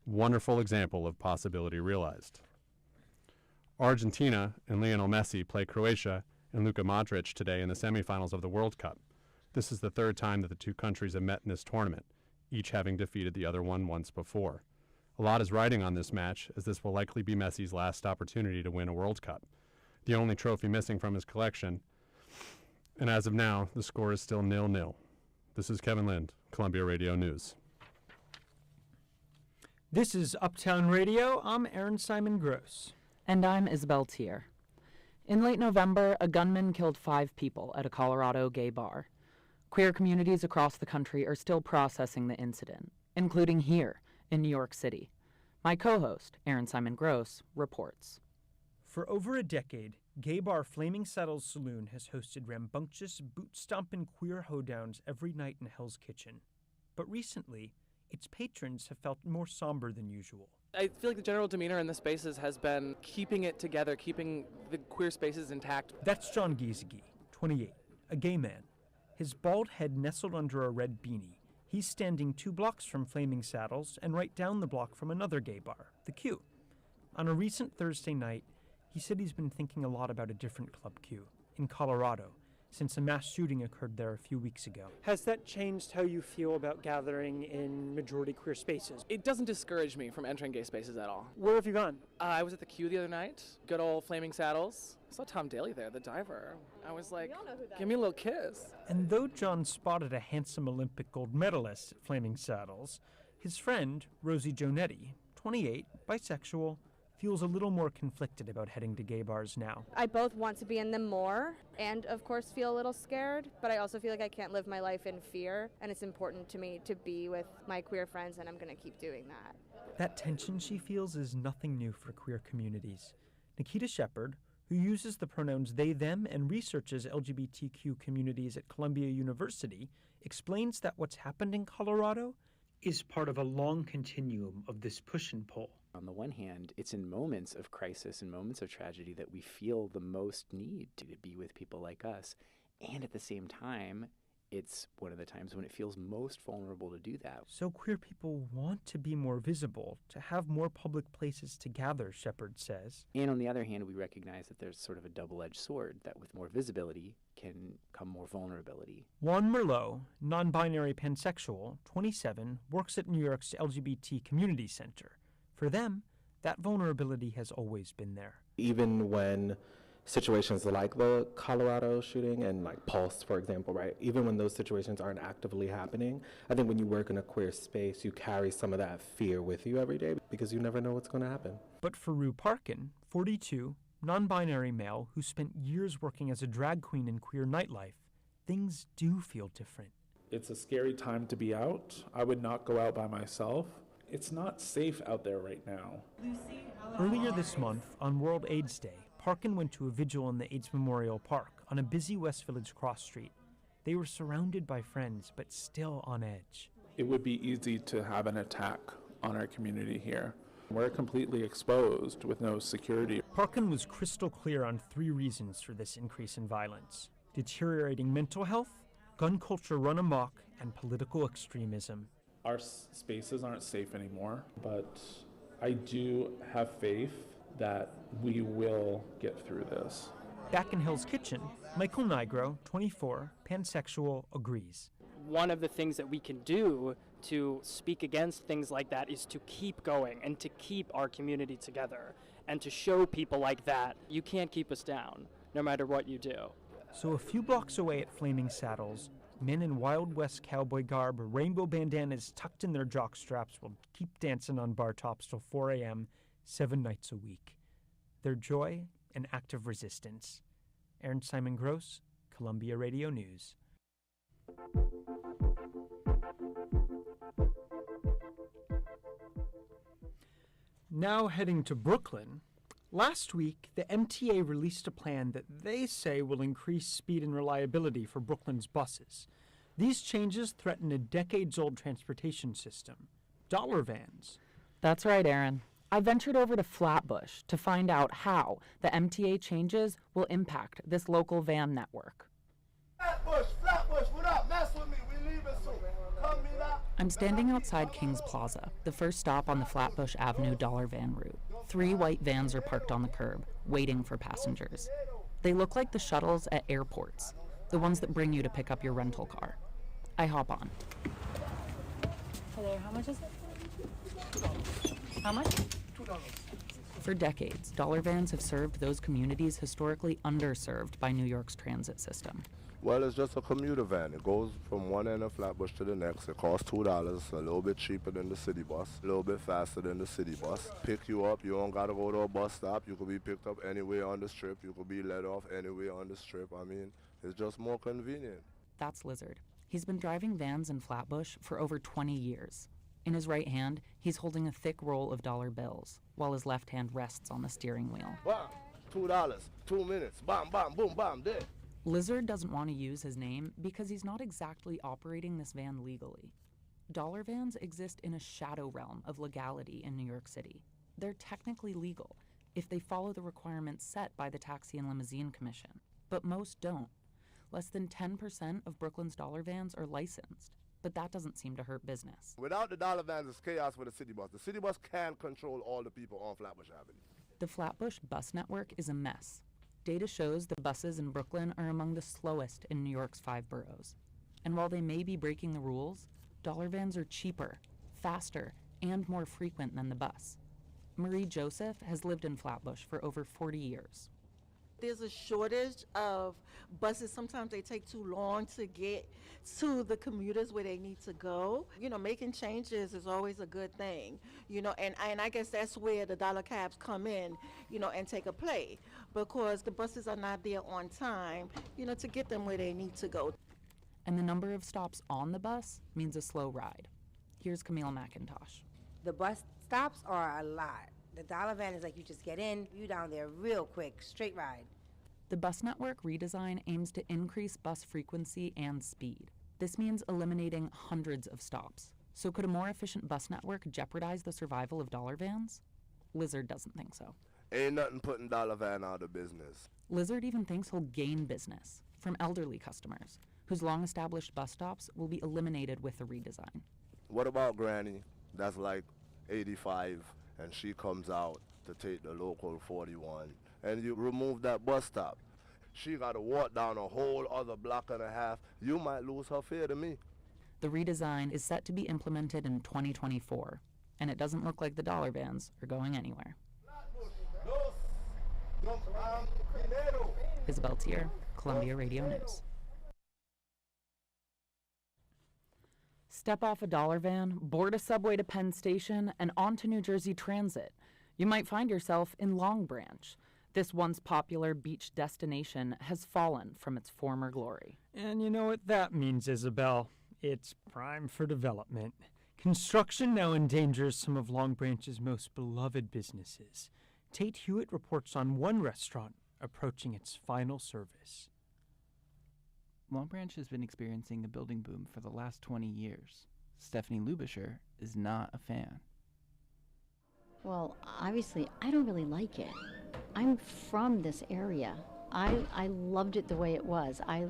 Speaker 11: wonderful example of possibility realized. Argentina and Lionel Messi play Croatia and Luka Modric today in the semifinals of the World Cup. This is the third time that the two countries have met in this tournament, each having defeated the other one once before. A lot is riding on this match, as this will likely be Messi's last opportunity to win a World Cup, the only trophy missing from his collection, and as of now, the score is still 0-0. This is Kevin Lind, Columbia Radio News.
Speaker 2: This is Uptown Radio. I'm Aaron Simon Gross.
Speaker 1: And I'm Isabel Tier. In late November, a gunman killed 5 people at a Colorado gay bar. Queer communities across the country are still processing the incident, including here in New York City. My co-host, Aaron Simon Gross, reports.
Speaker 2: For over a decade, gay bar Flaming Saddles Saloon has hosted rambunctious, boot-stomping queer hoedowns every night in Hell's Kitchen. But recently, its patrons have felt more somber than usual.
Speaker 12: I feel like the general demeanor in the spaces has been keeping it together, keeping the queer spaces intact.
Speaker 2: That's John Giesecke, 28, a gay man. His bald head nestled under a red beanie. He's standing 2 blocks from Flaming Saddles and right down the block from another gay bar, The Q. On a recent Thursday night, he said he's been thinking a lot about a different Club Q, in Colorado, since a mass shooting occurred there a few weeks ago.
Speaker 13: Has that changed how you feel about gathering in majority queer spaces?
Speaker 12: It doesn't discourage me from entering gay spaces at all.
Speaker 13: Where have you gone?
Speaker 12: I was at the Q the other night, good old Flaming Saddles. I saw Tom Daly there, the diver. I was like, give me a little kiss.
Speaker 2: And though John spotted a handsome Olympic gold medalist at Flaming Saddles, his friend, Rosie Jonetti, 28, bisexual, feels a little more conflicted about heading to gay bars now.
Speaker 15: I both want to be in them more and, of course, feel a little scared, but I also feel like I can't live my life in fear, and it's important to me to be with my queer friends, and I'm going to keep doing that.
Speaker 2: That tension she feels is nothing new for queer communities. Nikita Shepard, who uses the pronouns they, them, and researches LGBTQ communities at Columbia University, explains that what's happened in Colorado is part of a long continuum of this push and pull.
Speaker 3: On the one hand, it's in moments of crisis and moments of tragedy that we feel the most need to be with people like us. And at the same time, it's one of the times when it feels most vulnerable to do that.
Speaker 2: So queer people want to be more visible, to have more public places to gather, Shepard says.
Speaker 3: And on the other hand, we recognize that there's sort of a double-edged sword, that with more visibility can come more vulnerability.
Speaker 2: Juan Merlot, non-binary pansexual, 27, works at New York's LGBT Community Center. For them, that vulnerability has always been there.
Speaker 6: Even when situations like the Colorado shooting and like Pulse, for example, right? Even when those situations aren't actively happening, I think when you work in a queer space, you carry some of that fear with you every day because you never know what's going to happen.
Speaker 2: But for Rue Parkin, 42, non-binary male who spent years working as a drag queen in queer nightlife, things do feel different.
Speaker 16: It's a scary time to be out. I would not go out by myself. It's not safe out there right now.
Speaker 2: Earlier this month, on World AIDS Day, Parkin went to a vigil in the AIDS Memorial Park on a busy West Village cross street. They were surrounded by friends, but still on edge.
Speaker 16: It would be easy to have an attack on our community here. We're completely exposed with no security.
Speaker 2: Parkin was crystal clear on 3 reasons for this increase in violence: deteriorating mental health, gun culture run amok, and political extremism.
Speaker 16: Our spaces aren't safe anymore, but I do have faith that we will get through this.
Speaker 2: Back in Hell's Kitchen, Michael Nigro, 24, pansexual, agrees.
Speaker 17: One of the things that we can do to speak against things like that is to keep going and to keep our community together and to show people like that you can't keep us down, no matter what you do.
Speaker 2: So a few blocks away at Flaming Saddles, men in Wild West cowboy garb, rainbow bandanas tucked in their jock straps will keep dancing on bar tops till 4 a.m., 7 nights a week. Their joy, an act of resistance. Aaron Simon Gross, Columbia Radio News. Now heading to Brooklyn. Last week, the MTA released a plan that they say will increase speed and reliability for Brooklyn's buses. These changes threaten a decades-old transportation system, dollar vans.
Speaker 1: That's right, Aaron. I ventured over to Flatbush to find out how the MTA changes will impact this local van network.
Speaker 18: Flatbush, what up? Mess with me, we leaving soon. Come meet up.
Speaker 1: I'm standing outside Kings Plaza, the first stop on the Flatbush Avenue dollar van route. 3 white vans are parked on the curb, waiting for passengers. They look like the shuttles at airports, the ones that bring you to pick up your rental car. I hop on.
Speaker 19: Hello, how much is it? How much? $2.
Speaker 1: For decades, dollar vans have served those communities historically underserved by New York's transit system.
Speaker 18: Well, it's just a commuter van. It goes from one end of Flatbush to the next. It costs $2, a little bit cheaper than the city bus, a little bit faster than the city bus. Pick you up, you don't gotta go to a bus stop. You could be picked up anywhere on the strip. You could be let off anywhere on the strip. I mean, it's just more convenient.
Speaker 1: That's Lizard. He's been driving vans in Flatbush for over 20 years. In his right hand, he's holding a thick roll of dollar bills, while his left hand rests on the steering wheel.
Speaker 18: Bam, $2, 2 minutes, bam, bam, boom, bam, there.
Speaker 1: Lizard doesn't want to use his name because he's not exactly operating this van legally. Dollar vans exist in a shadow realm of legality in New York City. They're technically legal if they follow the requirements set by the Taxi and Limousine Commission, but most don't. Less than 10% of Brooklyn's dollar vans are licensed, but that doesn't seem to hurt business.
Speaker 18: Without the dollar vans, it's chaos for the city bus. The city bus can't control all the people on Flatbush Avenue.
Speaker 1: The Flatbush bus network is a mess. Data shows the buses in Brooklyn are among the slowest in New York's 5 boroughs. And while they may be breaking the rules, dollar vans are cheaper, faster, and more frequent than the bus. Marie Joseph has lived in Flatbush for over 40 years.
Speaker 27: There's a shortage of buses. Sometimes they take too long to get to the commuters where they need to go. You know, making changes is always a good thing, you know, and I guess that's where the dollar cabs come in, you know, and take a play, because the buses are not there on time, you know, to get them where they need to go.
Speaker 1: And the number of stops on the bus means a slow ride. Here's Camille McIntosh.
Speaker 28: The bus stops are a lot. The dollar van is like you just get in, you down there real quick, straight ride.
Speaker 1: The bus network redesign aims to increase bus frequency and speed. This means eliminating hundreds of stops, So could a more efficient bus network jeopardize the survival of dollar vans? Lizard doesn't think so.
Speaker 18: Ain't nothing putting dollar van out of business.
Speaker 1: Lizard even thinks he'll gain business from elderly customers, whose long-established bus stops will be eliminated with the redesign.
Speaker 18: What about Granny? That's like 85, and she comes out to take the local 41, and you remove that bus stop. She got to walk down a whole other block and a half. You might lose her fare to me.
Speaker 1: The redesign is set to be implemented in 2024, and it doesn't look like the dollar vans are going anywhere. Isabel Tier, Columbia Radio News. Step off a dollar van, board a subway to Penn Station, and onto New Jersey Transit. You might find yourself in Long Branch. This once popular beach destination has fallen from its former glory.
Speaker 2: And you know what that means, Isabel? It's prime for development. Construction now endangers some of Long Branch's most beloved businesses. Tate Hewitt reports on one restaurant approaching its final service.
Speaker 5: Long Branch has been experiencing a building boom for the last 20 years. Stephanie Lubischer is not a fan.
Speaker 20: Well, obviously, I don't really like it. I'm from this area. I loved it the way it was. I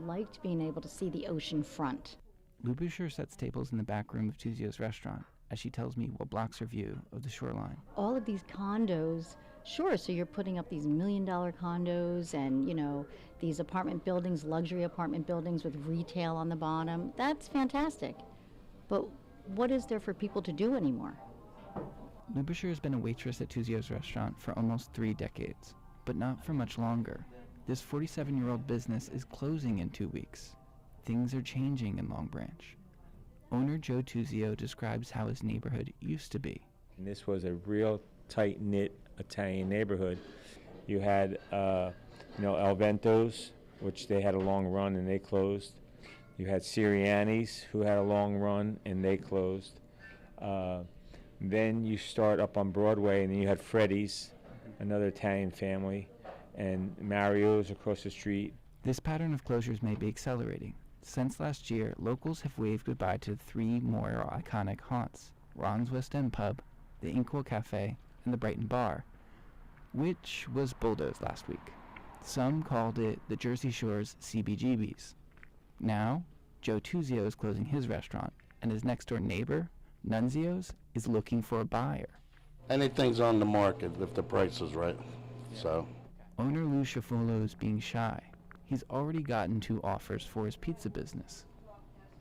Speaker 20: liked being able to see the ocean front.
Speaker 5: Lubischer sets tables in the back room of Tuzio's restaurant as she tells me what blocks her view of the shoreline.
Speaker 20: All of these condos, sure, so you're putting up these $1 million condos and, you know, these apartment buildings, luxury apartment buildings with retail on the bottom. That's fantastic. But what is there for people to do anymore?
Speaker 5: Lubischer has been a waitress at Tuzio's restaurant for almost 3 decades, but not for much longer. This 47-year-old business is closing in 2 weeks. Things are changing in Long Branch. Owner Joe Tuzio describes how his neighborhood used to be.
Speaker 21: And this was a real tight-knit Italian neighborhood. You had, El Vento's, which they had a long run and they closed. You had Sirianni's, who had a long run and they closed. Then you start up on Broadway, and then you had Freddy's, another Italian family, and Mario's across the street.
Speaker 5: This pattern of closures may be accelerating. Since last year, locals have waved goodbye to 3 more iconic haunts: Ron's West End Pub, the Inkwell Cafe, and the Brighton Bar, which was bulldozed last week. Some called it the Jersey Shore's CBGB's. Now, Joe Tuzio is closing his restaurant, and his next-door neighbor, Nunzio's, is looking for a buyer.
Speaker 22: Anything's on the market if the price is right, so.
Speaker 5: Owner Lou Schifolo is being shy. He's already gotten 2 offers for his pizza business.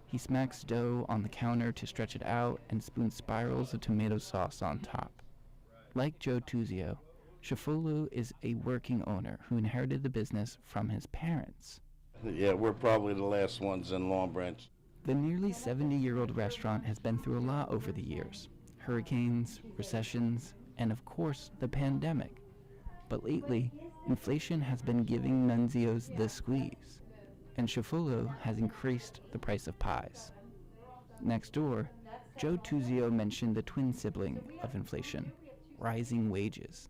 Speaker 5: He smacks dough on the counter to stretch it out and spoons spirals of tomato sauce on top. Like Joe Tuzio, Schifolo is a working owner who inherited the business from his parents.
Speaker 22: Yeah, we're probably the last ones in Long Branch.
Speaker 5: The nearly 70-year-old restaurant has been through a lot over the years. Hurricanes, recessions, and of course, the pandemic. But lately, inflation has been giving Nunzio's the squeeze, and Schifolo has increased the price of pies. Next door, Joe Tuzio mentioned the twin sibling of inflation, rising wages.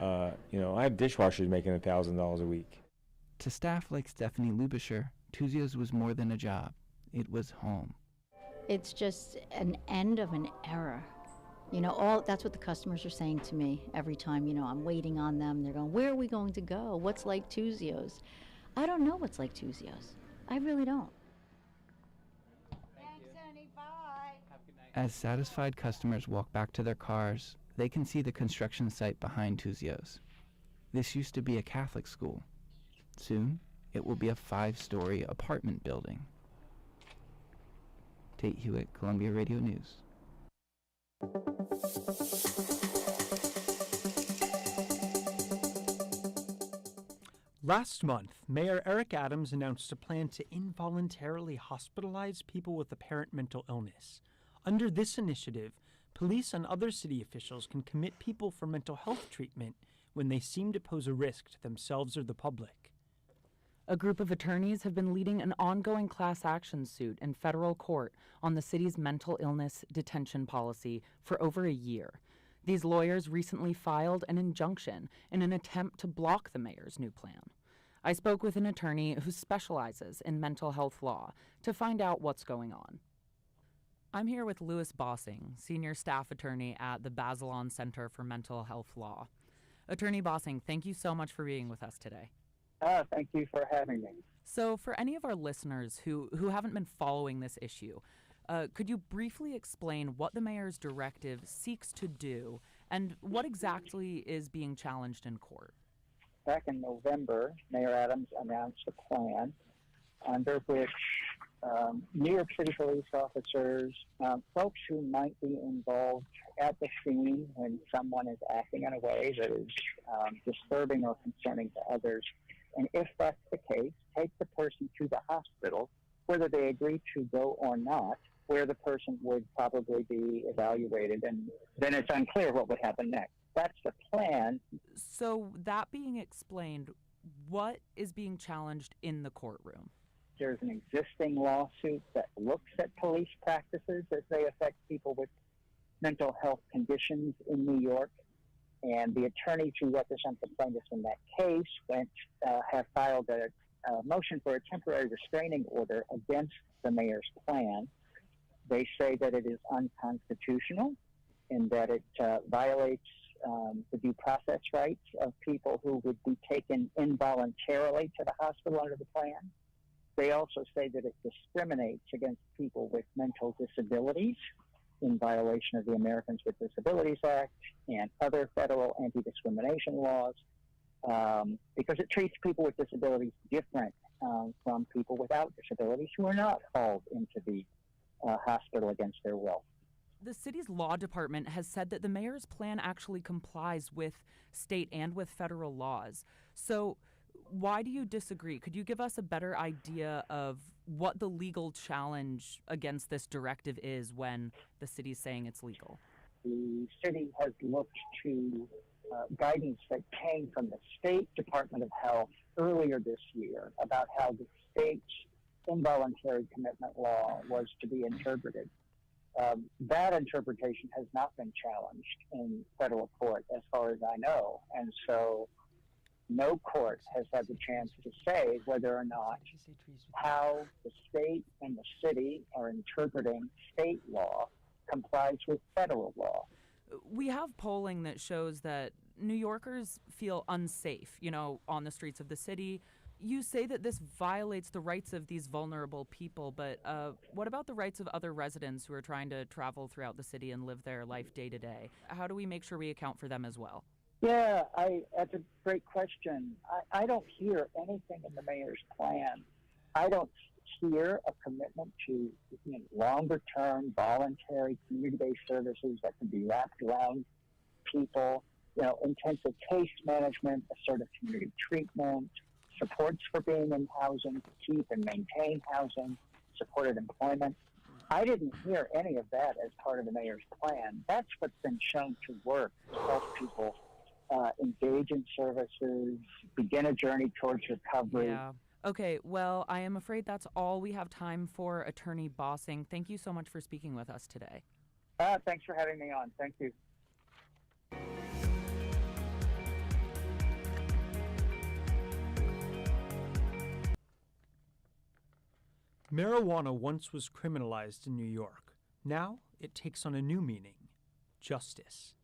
Speaker 21: I have dishwashers making $1,000 a week.
Speaker 5: To staff like Stephanie Lubischer, Tuzio's was more than a job. It was home.
Speaker 20: It's just an end of an era. That's what the customers are saying to me every time, I'm waiting on them. They're going, where are we going to go? What's like Tuzio's? I don't know what's like Tuzio's. I really don't. Thanks, honey. Bye.
Speaker 5: As satisfied customers walk back to their cars, they can see the construction site behind Tuzio's. This used to be a Catholic school. Soon, it will be a 5-story apartment building. Tate Hewitt, Columbia Radio News.
Speaker 2: Last month, Mayor Eric Adams announced a plan to involuntarily hospitalize people with apparent mental illness. Under this initiative, police and other city officials can commit people for mental health treatment when they seem to pose a risk to themselves or the public.
Speaker 1: A group of attorneys have been leading an ongoing class action suit in federal court on the city's mental illness detention policy for over a year. These lawyers recently filed an injunction in an attempt to block the mayor's new plan. I spoke with an attorney who specializes in mental health law to find out what's going on. I'm here with Louis Bossing, Senior Staff Attorney at the Bazelon Center for Mental Health Law. Attorney Bossing, thank you so much for being with us today.
Speaker 7: Thank you for having me.
Speaker 1: So for any of our listeners who haven't been following this issue, could you briefly explain what the mayor's directive seeks to do and what exactly is being challenged in court?
Speaker 7: Back in November, Mayor Adams announced a plan under which New York City police officers, folks who might be involved at the scene when someone is acting in a way that is disturbing or concerning to others, and if that's the case, take the person to the hospital, whether they agree to go or not, where the person would probably be evaluated, and then it's unclear what would happen next. That's the plan.
Speaker 1: So that being explained, what is being challenged in the courtroom?
Speaker 7: There's an existing lawsuit that looks at police practices as they affect people with mental health conditions in New York. And the attorneys who represent the plaintiffs in that case have filed a motion for a temporary restraining order against the mayor's plan. They say that it is unconstitutional and that it violates the due process rights of people who would be taken involuntarily to the hospital under the plan. They also say that it discriminates against people with mental disabilities in violation of the Americans with Disabilities Act and other federal anti-discrimination laws, because it treats people with disabilities different from people without disabilities who are not hauled into the hospital against their will.
Speaker 1: The city's law department has said that the mayor's plan actually complies with state and with federal laws. So why do you disagree? Could you give us a better idea of what the legal challenge against this directive is when the city's saying it's legal?
Speaker 7: The city has looked to guidance that came from the State Department of Health earlier this year about how the state's involuntary commitment law was to be interpreted. That interpretation has not been challenged in federal court as far as I know, and so no court has had the chance to say whether or not how the state and the city are interpreting state law complies with federal law.
Speaker 1: We have polling that shows that New Yorkers feel unsafe, on the streets of the city. You say that this violates the rights of these vulnerable people, but what about the rights of other residents who are trying to travel throughout the city and live their life day to day? How do we make sure we account for them as well?
Speaker 7: Yeah, that's a great question. I don't hear anything in the mayor's plan. I don't hear a commitment to longer-term voluntary community-based services that can be wrapped around people, intensive case management, assertive community treatment, supports for being in housing, to keep and maintain housing, supported employment. I didn't hear any of that as part of the mayor's plan. That's what's been shown to work, to help people engage in services, begin a journey towards recovery.
Speaker 1: Yeah. Okay, well, I am afraid that's all we have time for, Attorney Bossing. Thank you so much for speaking with us today.
Speaker 7: Thanks for having me on. Thank you.
Speaker 2: Marijuana once was criminalized in New York. Now it takes on a new meaning: justice.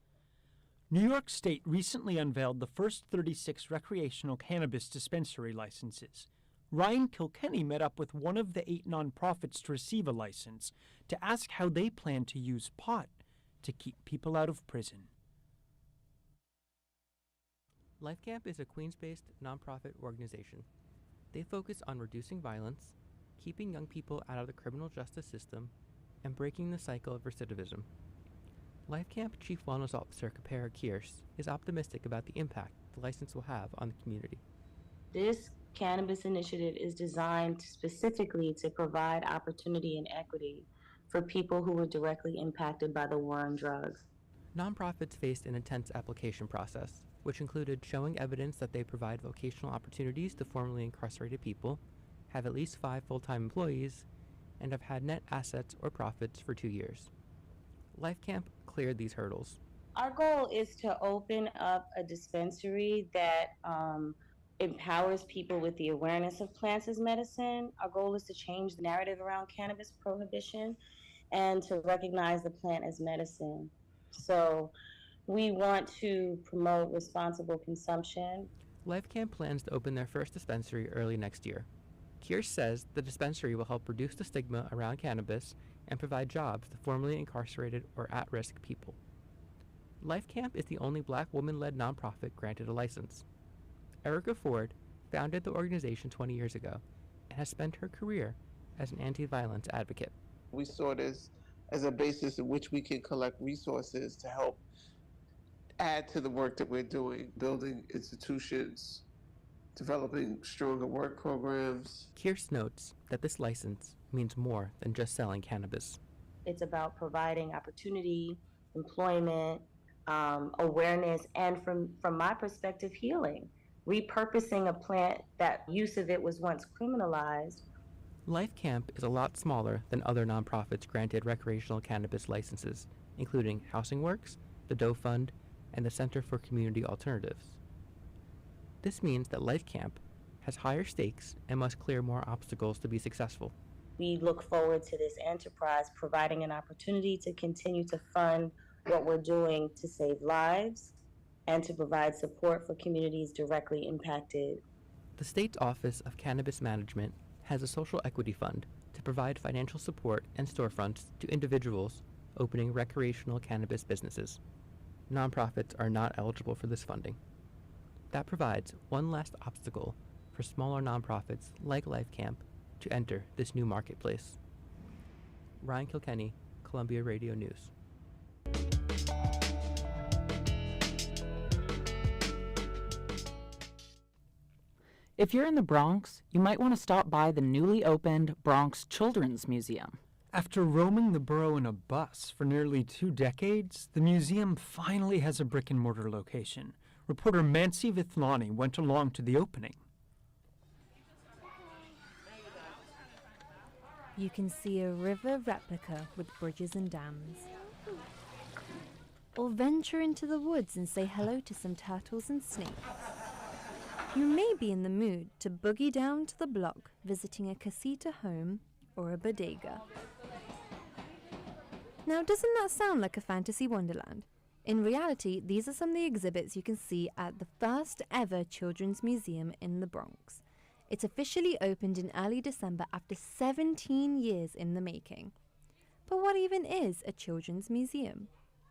Speaker 2: New York State recently unveiled the first 36 recreational cannabis dispensary licenses. Ryan Kilkenny met up with one of the 8 nonprofits to receive a license to ask how they plan to use pot to keep people out of prison.
Speaker 8: LifeCamp is a Queens-based nonprofit organization. They focus on reducing violence, keeping young people out of the criminal justice system, and breaking the cycle of recidivism. LifeCamp Chief Wellness Officer Kapara Kirsch is optimistic about the impact the license will have on the community.
Speaker 9: This cannabis initiative is designed specifically to provide opportunity and equity for people who were directly impacted by the war on drugs.
Speaker 8: Nonprofits faced an intense application process, which included showing evidence that they provide vocational opportunities to formerly incarcerated people, have at least 5 full-time employees, and have had net assets or profits for 2 years. LifeCamp cleared these hurdles.
Speaker 9: Our goal is to open up a dispensary that empowers people with the awareness of plants as medicine. Our goal is to change the narrative around cannabis prohibition and to recognize the plant as medicine. So we want to promote responsible consumption.
Speaker 8: LifeCamp plans to open their first dispensary early next year. Kirsch says the dispensary will help reduce the stigma around cannabis and provide jobs to formerly incarcerated or at-risk people. LifeCamp is the only Black woman-led nonprofit granted a license. Erica Ford founded the organization 20 years ago and has spent her career as an anti-violence advocate.
Speaker 4: We saw this as a basis in which we can collect resources to help add to the work that we're doing, building institutions, developing stronger work programs.
Speaker 8: Kirsch notes that this license means more than just selling cannabis.
Speaker 9: It's about providing opportunity, employment, awareness, and from my perspective, healing. Repurposing a plant that use of it was once criminalized.
Speaker 8: LifeCamp is a lot smaller than other nonprofits granted recreational cannabis licenses, including Housing Works, the Doe Fund, and the Center for Community Alternatives. This means that LifeCamp has higher stakes and must clear more obstacles to be successful.
Speaker 9: We look forward to this enterprise providing an opportunity to continue to fund what we're doing to save lives and to provide support for communities directly impacted.
Speaker 8: The state's Office of Cannabis Management has a social equity fund to provide financial support and storefronts to individuals opening recreational cannabis businesses. Nonprofits are not eligible for this funding. That provides one last obstacle for smaller nonprofits like LifeCamp to enter this new marketplace. Ryan Kilkenny, Columbia Radio News.
Speaker 1: If you're in the Bronx, you might want to stop by the newly opened Bronx Children's Museum.
Speaker 2: After roaming the borough in a bus for nearly 2 decades, the museum finally has a brick-and-mortar location. Reporter Mansi Vithlani went along to the opening.
Speaker 10: You can see a river replica with bridges and dams. Or venture into the woods and say hello to some turtles and snakes. You may be in the mood to boogie down to the block, visiting a casita home or a bodega. Now, doesn't that sound like a fantasy wonderland? In reality, these are some of the exhibits you can see at the first ever children's museum in the Bronx. It officially opened in early December after 17 years in the making. But what even is a children's museum?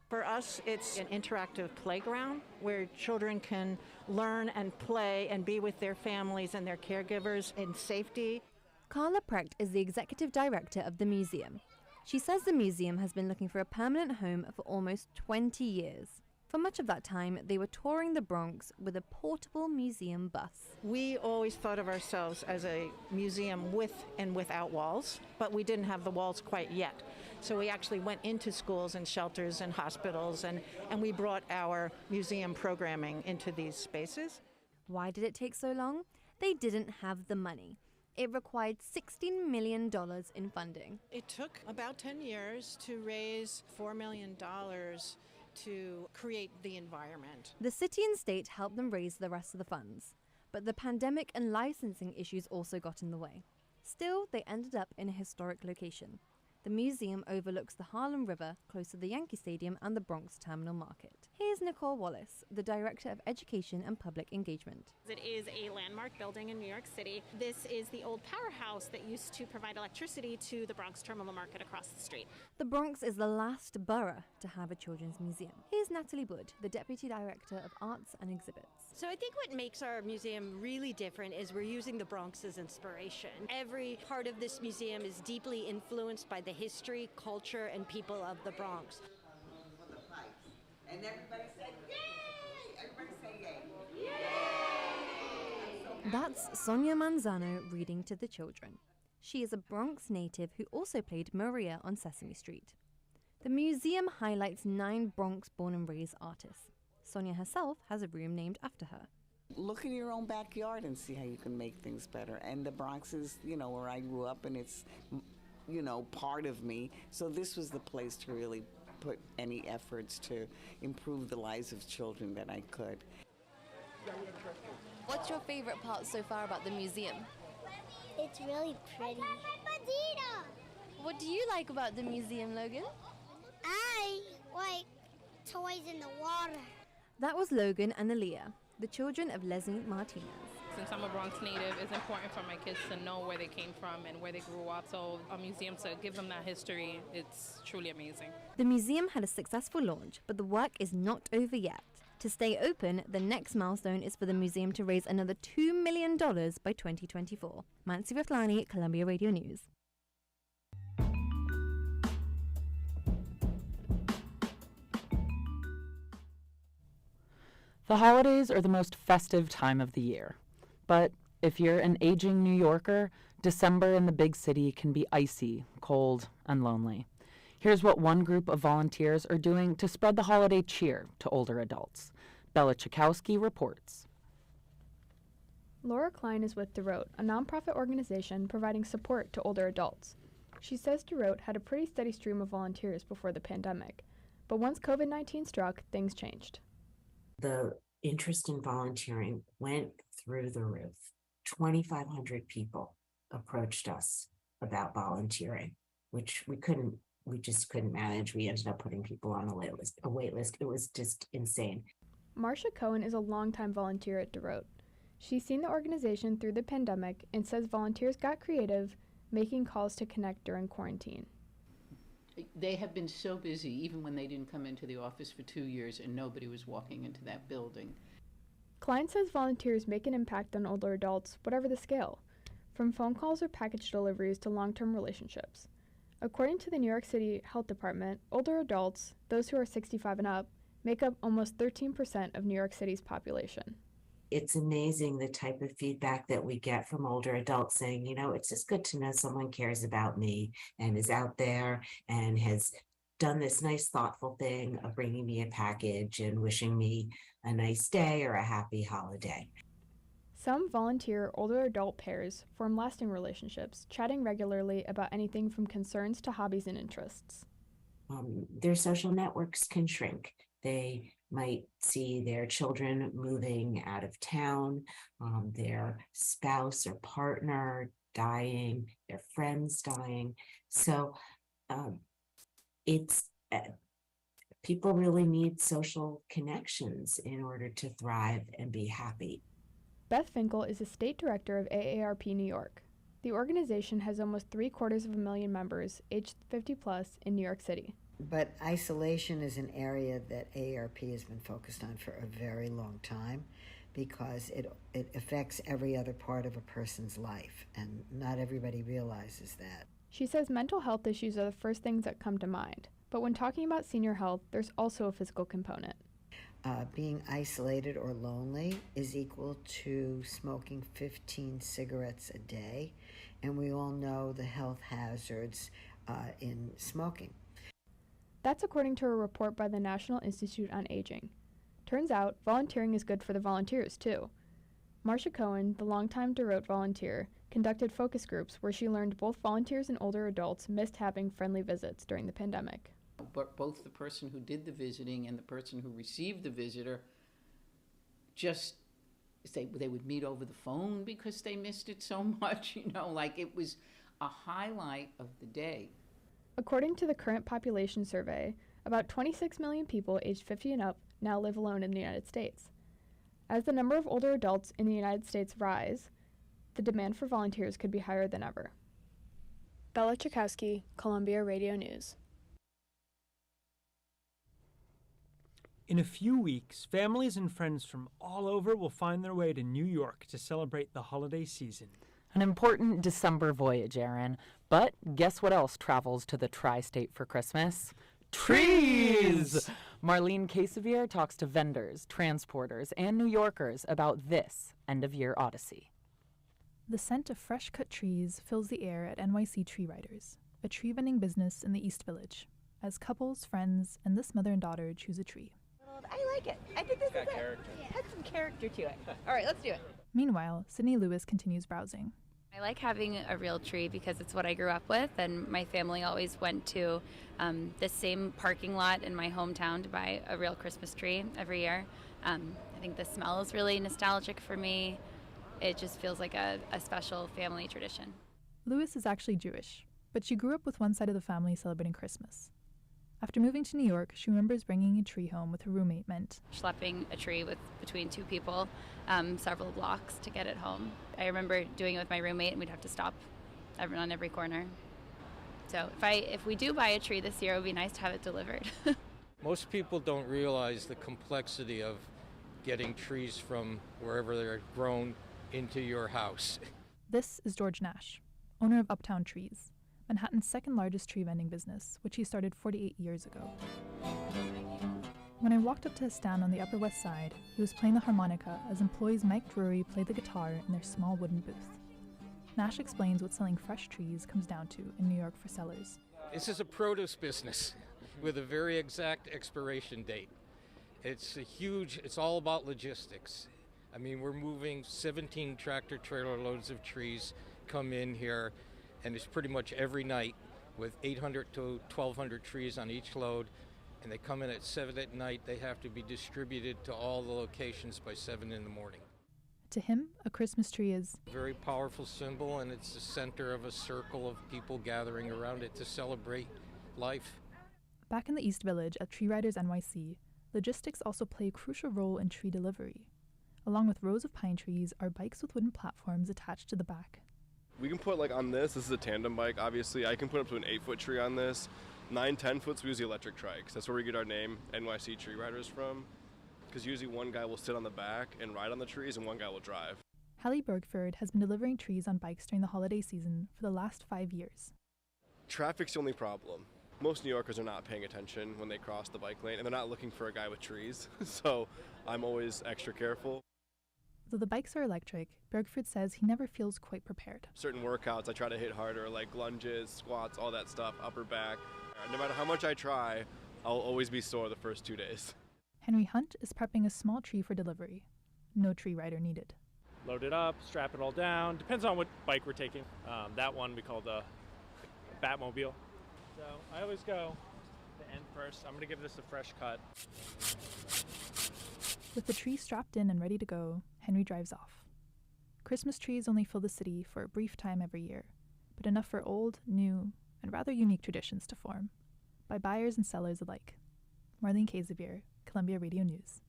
Speaker 11: For us, it's an interactive playground where children can learn and play and be with their families and their caregivers in safety.
Speaker 10: Carla Precht is the executive director of the museum. She says the museum has been looking for a permanent home for almost 20 years. For much of that time, they were touring the Bronx with a portable museum bus.
Speaker 11: We always thought of ourselves as a museum with and without walls, but we didn't have the walls quite yet. So we actually went into schools and shelters and hospitals, and we brought our museum programming into these spaces.
Speaker 10: Why did it take so long? They didn't have the money. It required $16 million in funding.
Speaker 11: It took about 10 years to raise $4 million to create the environment.
Speaker 10: The city and state helped them raise the rest of the funds, but the pandemic and licensing issues also got in the way. Still, they ended up in a historic location. The museum overlooks the Harlem River, close to the Yankee Stadium and the Bronx Terminal Market. Here's Nicole Wallace, the Director of Education and Public Engagement.
Speaker 14: It is a landmark building in New York City. This is the old powerhouse that used to provide electricity to the Bronx Terminal Market across the street.
Speaker 10: The Bronx is the last borough to have a children's museum. Here's Natalie Wood, the Deputy Director of Arts and Exhibits.
Speaker 23: So I think what makes our museum really different is we're using the Bronx as inspiration. Every part of this museum is deeply influenced by the history, culture, and people of the Bronx.
Speaker 24: And everybody said, yay! Everybody say yay.
Speaker 10: Yay! That's Sonia Manzano reading to the children. She is a Bronx native who also played Maria on Sesame Street. The museum highlights 9 Bronx born and raised artists. Sonia herself has a room named after her.
Speaker 24: Look in your own backyard and see how you can make things better. And the Bronx is, where I grew up, and it's, part of me. So this was the place to really put any efforts to improve the lives of children that I could.
Speaker 10: What's your favorite part so far about the museum?
Speaker 25: It's really pretty.
Speaker 10: What do you like about the museum, Logan?
Speaker 3: I like toys in the water.
Speaker 10: That was Logan and Aaliyah, the children of Leslie Martinez.
Speaker 6: Since I'm a Bronx native, it's important for my kids to know where they came from and where they grew up. So a museum to give them that history, it's truly amazing.
Speaker 10: The museum had a successful launch, but the work is not over yet. To stay open, the next milestone is for the museum to raise another $2 million by 2024. Mansi Raflani, Columbia Radio News.
Speaker 1: The holidays are the most festive time of the year. But if you're an aging New Yorker, December in the big city can be icy, cold, and lonely. Here's what one group of volunteers are doing to spread the holiday cheer to older adults. Bella Chakowski reports.
Speaker 12: Laura Klein is with DeRote, a nonprofit organization providing support to older adults. She says DeRote had a pretty steady stream of volunteers before the pandemic, but once COVID-19 struck, things changed.
Speaker 13: The interest in volunteering went through the roof. 2,500 people approached us about volunteering, which we just couldn't manage. We ended up putting people on a wait list. It was just insane.
Speaker 12: Marcia Cohen is a longtime volunteer at DeRote. She's seen the organization through the pandemic and says volunteers got creative, making calls to connect during quarantine.
Speaker 15: They have been so busy, even when they didn't come into the office for 2 years and nobody was walking into that building.
Speaker 12: Klein says volunteers make an impact on older adults, whatever the scale, from phone calls or package deliveries to long-term relationships. According to the New York City Health Department, older adults, those who are 65 and up, make up almost 13% of New York City's population.
Speaker 13: It's amazing the type of feedback that we get from older adults saying, it's just good to know someone cares about me and is out there and has done this nice, thoughtful thing of bringing me a package and wishing me a nice day or a happy holiday.
Speaker 12: Some volunteer older adult pairs form lasting relationships, chatting regularly about anything from concerns to hobbies and interests.
Speaker 13: Their social networks can shrink. They might see their children moving out of town, their spouse or partner dying, their friends dying. So people really need social connections in order to thrive and be happy.
Speaker 12: Beth Finkel is the state director of AARP New York. The organization has almost 750,000 members aged 50 plus in New York City.
Speaker 16: But isolation is an area that AARP has been focused on for a very long time because it affects every other part of a person's life, and not everybody realizes that.
Speaker 12: She says mental health issues are the first things that come to mind, but when talking about senior health, there's also a physical component.
Speaker 16: Being isolated or lonely is equal to smoking 15 cigarettes a day, and we all know the health hazards in smoking.
Speaker 12: That's according to a report by the National Institute on Aging. Turns out, volunteering is good for the volunteers, too. Marcia Cohen, the longtime DeRote volunteer, conducted focus groups where she learned both volunteers and older adults missed having friendly visits during the pandemic.
Speaker 15: But both the person who did the visiting and the person who received the visitor just say they would meet over the phone because they missed it so much, like it was a highlight of the day.
Speaker 12: According to the current population survey, about 26 million people aged 50 and up now live alone in the United States. As the number of older adults in the United States rise, the demand for volunteers could be higher than ever. Bella Chakowski, Columbia Radio News.
Speaker 2: In a few weeks, families and friends from all over will find their way to New York to celebrate the holiday season.
Speaker 1: An important December voyage, Aaron. But guess what else travels to the tri-state for Christmas? Trees! Marlene Casevier talks to vendors, transporters, and New Yorkers about this end-of-year odyssey.
Speaker 25: The scent of fresh-cut trees fills the air at NYC Tree Riders, a tree vending business in the East Village, as couples, friends, and this mother and daughter choose a tree.
Speaker 26: I like it. I think this is it. It has some character to it. All right, let's do it.
Speaker 25: Meanwhile, Sydney Lewis continues browsing.
Speaker 29: I like having a real tree because it's what I grew up with, and my family always went to the same parking lot in my hometown to buy a real Christmas tree every year. I think the smell is really nostalgic for me. It just feels like a special family tradition.
Speaker 25: Lewis is actually Jewish. But she grew up with one side of the family celebrating Christmas. After moving to New York, she remembers bringing a tree home with her roommate meant
Speaker 29: schlepping a tree between two people several blocks to get it home. I remember doing it with my roommate, and we'd have to stop on every corner. So if we do buy a tree this year, it would be nice to have it delivered.
Speaker 5: Most people don't realize the complexity of getting trees from wherever they're grown into your house.
Speaker 25: This is George Nash, owner of Uptown Trees, Manhattan's second largest tree vending business, which he started 48 years ago. When I walked up to his stand on the Upper West Side, he was playing the harmonica as employees Mike Drury played the guitar in their small wooden booth. Nash explains what selling fresh trees comes down to in New York for sellers.
Speaker 5: This is a produce business with a very exact expiration date. It's all about logistics. I mean, we're moving 17 tractor trailer loads of trees come in here, and it's pretty much every night with 800 to 1,200 trees on each load, and they come in at 7 at night. They have to be distributed to all the locations by 7 in the morning.
Speaker 25: To him, a Christmas tree is
Speaker 5: a very powerful symbol, and it's the center of a circle of people gathering around it to celebrate life.
Speaker 25: Back in the East Village at Tree Riders NYC, logistics also play a crucial role in tree delivery. Along with rows of pine trees are bikes with wooden platforms attached to the back.
Speaker 17: We can put on this is a tandem bike, obviously. I can put up to an 8-foot tree on this. 9-10 foots, we use the electric trikes. That's where we get our name, NYC Tree Riders, from. Because usually one guy will sit on the back and ride on the trees, and one guy will drive.
Speaker 25: Hallie Bergford has been delivering trees on bikes during the holiday season for the last 5 years.
Speaker 17: Traffic's the only problem. Most New Yorkers are not paying attention when they cross the bike lane, and they're not looking for a guy with trees. So I'm always extra careful.
Speaker 25: Though the bikes are electric, Bergford says he never feels quite prepared.
Speaker 17: Certain workouts I try to hit harder, like lunges, squats, all that stuff, upper back. No matter how much I try, I'll always be sore the first 2 days.
Speaker 25: Henry Hunt is prepping a small tree for delivery. No tree rider needed.
Speaker 18: Load it up, strap it all down. Depends on what bike we're taking. That one we call the Batmobile. So I always go the end first. I'm going to give this a fresh cut.
Speaker 25: With the tree strapped in and ready to go, Henry drives off. Christmas trees only fill the city for a brief time every year, but enough for old, new, and rather unique traditions to form, by buyers and sellers alike. Marlene Kazebier, Columbia Radio News.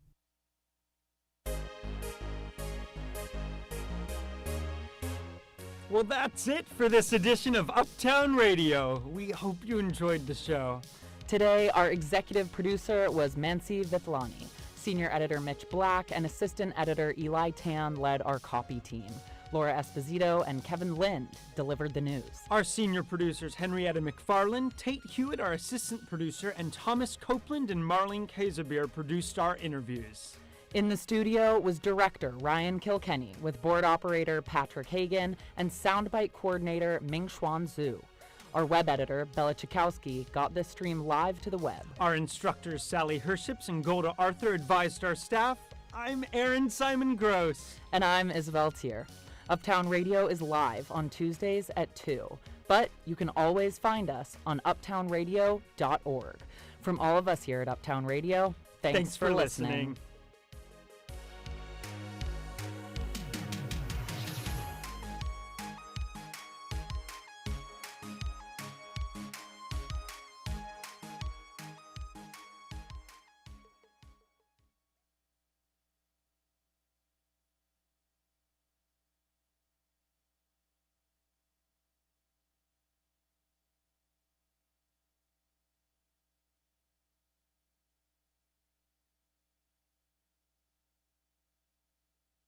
Speaker 2: Well, that's it for this edition of Uptown Radio. We hope you enjoyed the show.
Speaker 1: Today, our executive producer was Mansi Vithlani. Senior editor Mitch Black and assistant editor Eli Tan led our copy team. Laura Esposito and Kevin Lind delivered the news.
Speaker 2: Our senior producers Henrietta McFarland, Tate Hewitt, our assistant producer, and Thomas Copeland and Marlene Kazebier produced our interviews.
Speaker 1: In the studio was director Ryan Kilkenny with board operator Patrick Hagan and soundbite coordinator Ming-Xuan Zhu. Our web editor, Bella Chakowski, got this stream live to the web.
Speaker 2: Our instructors, Sally Herships and Golda Arthur, advised our staff. I'm Aaron Simon Gross.
Speaker 1: And I'm Isabel Tier. Uptown Radio is live on Tuesdays at 2, but you can always find us on uptownradio.org. From all of us here at Uptown Radio, thanks for listening.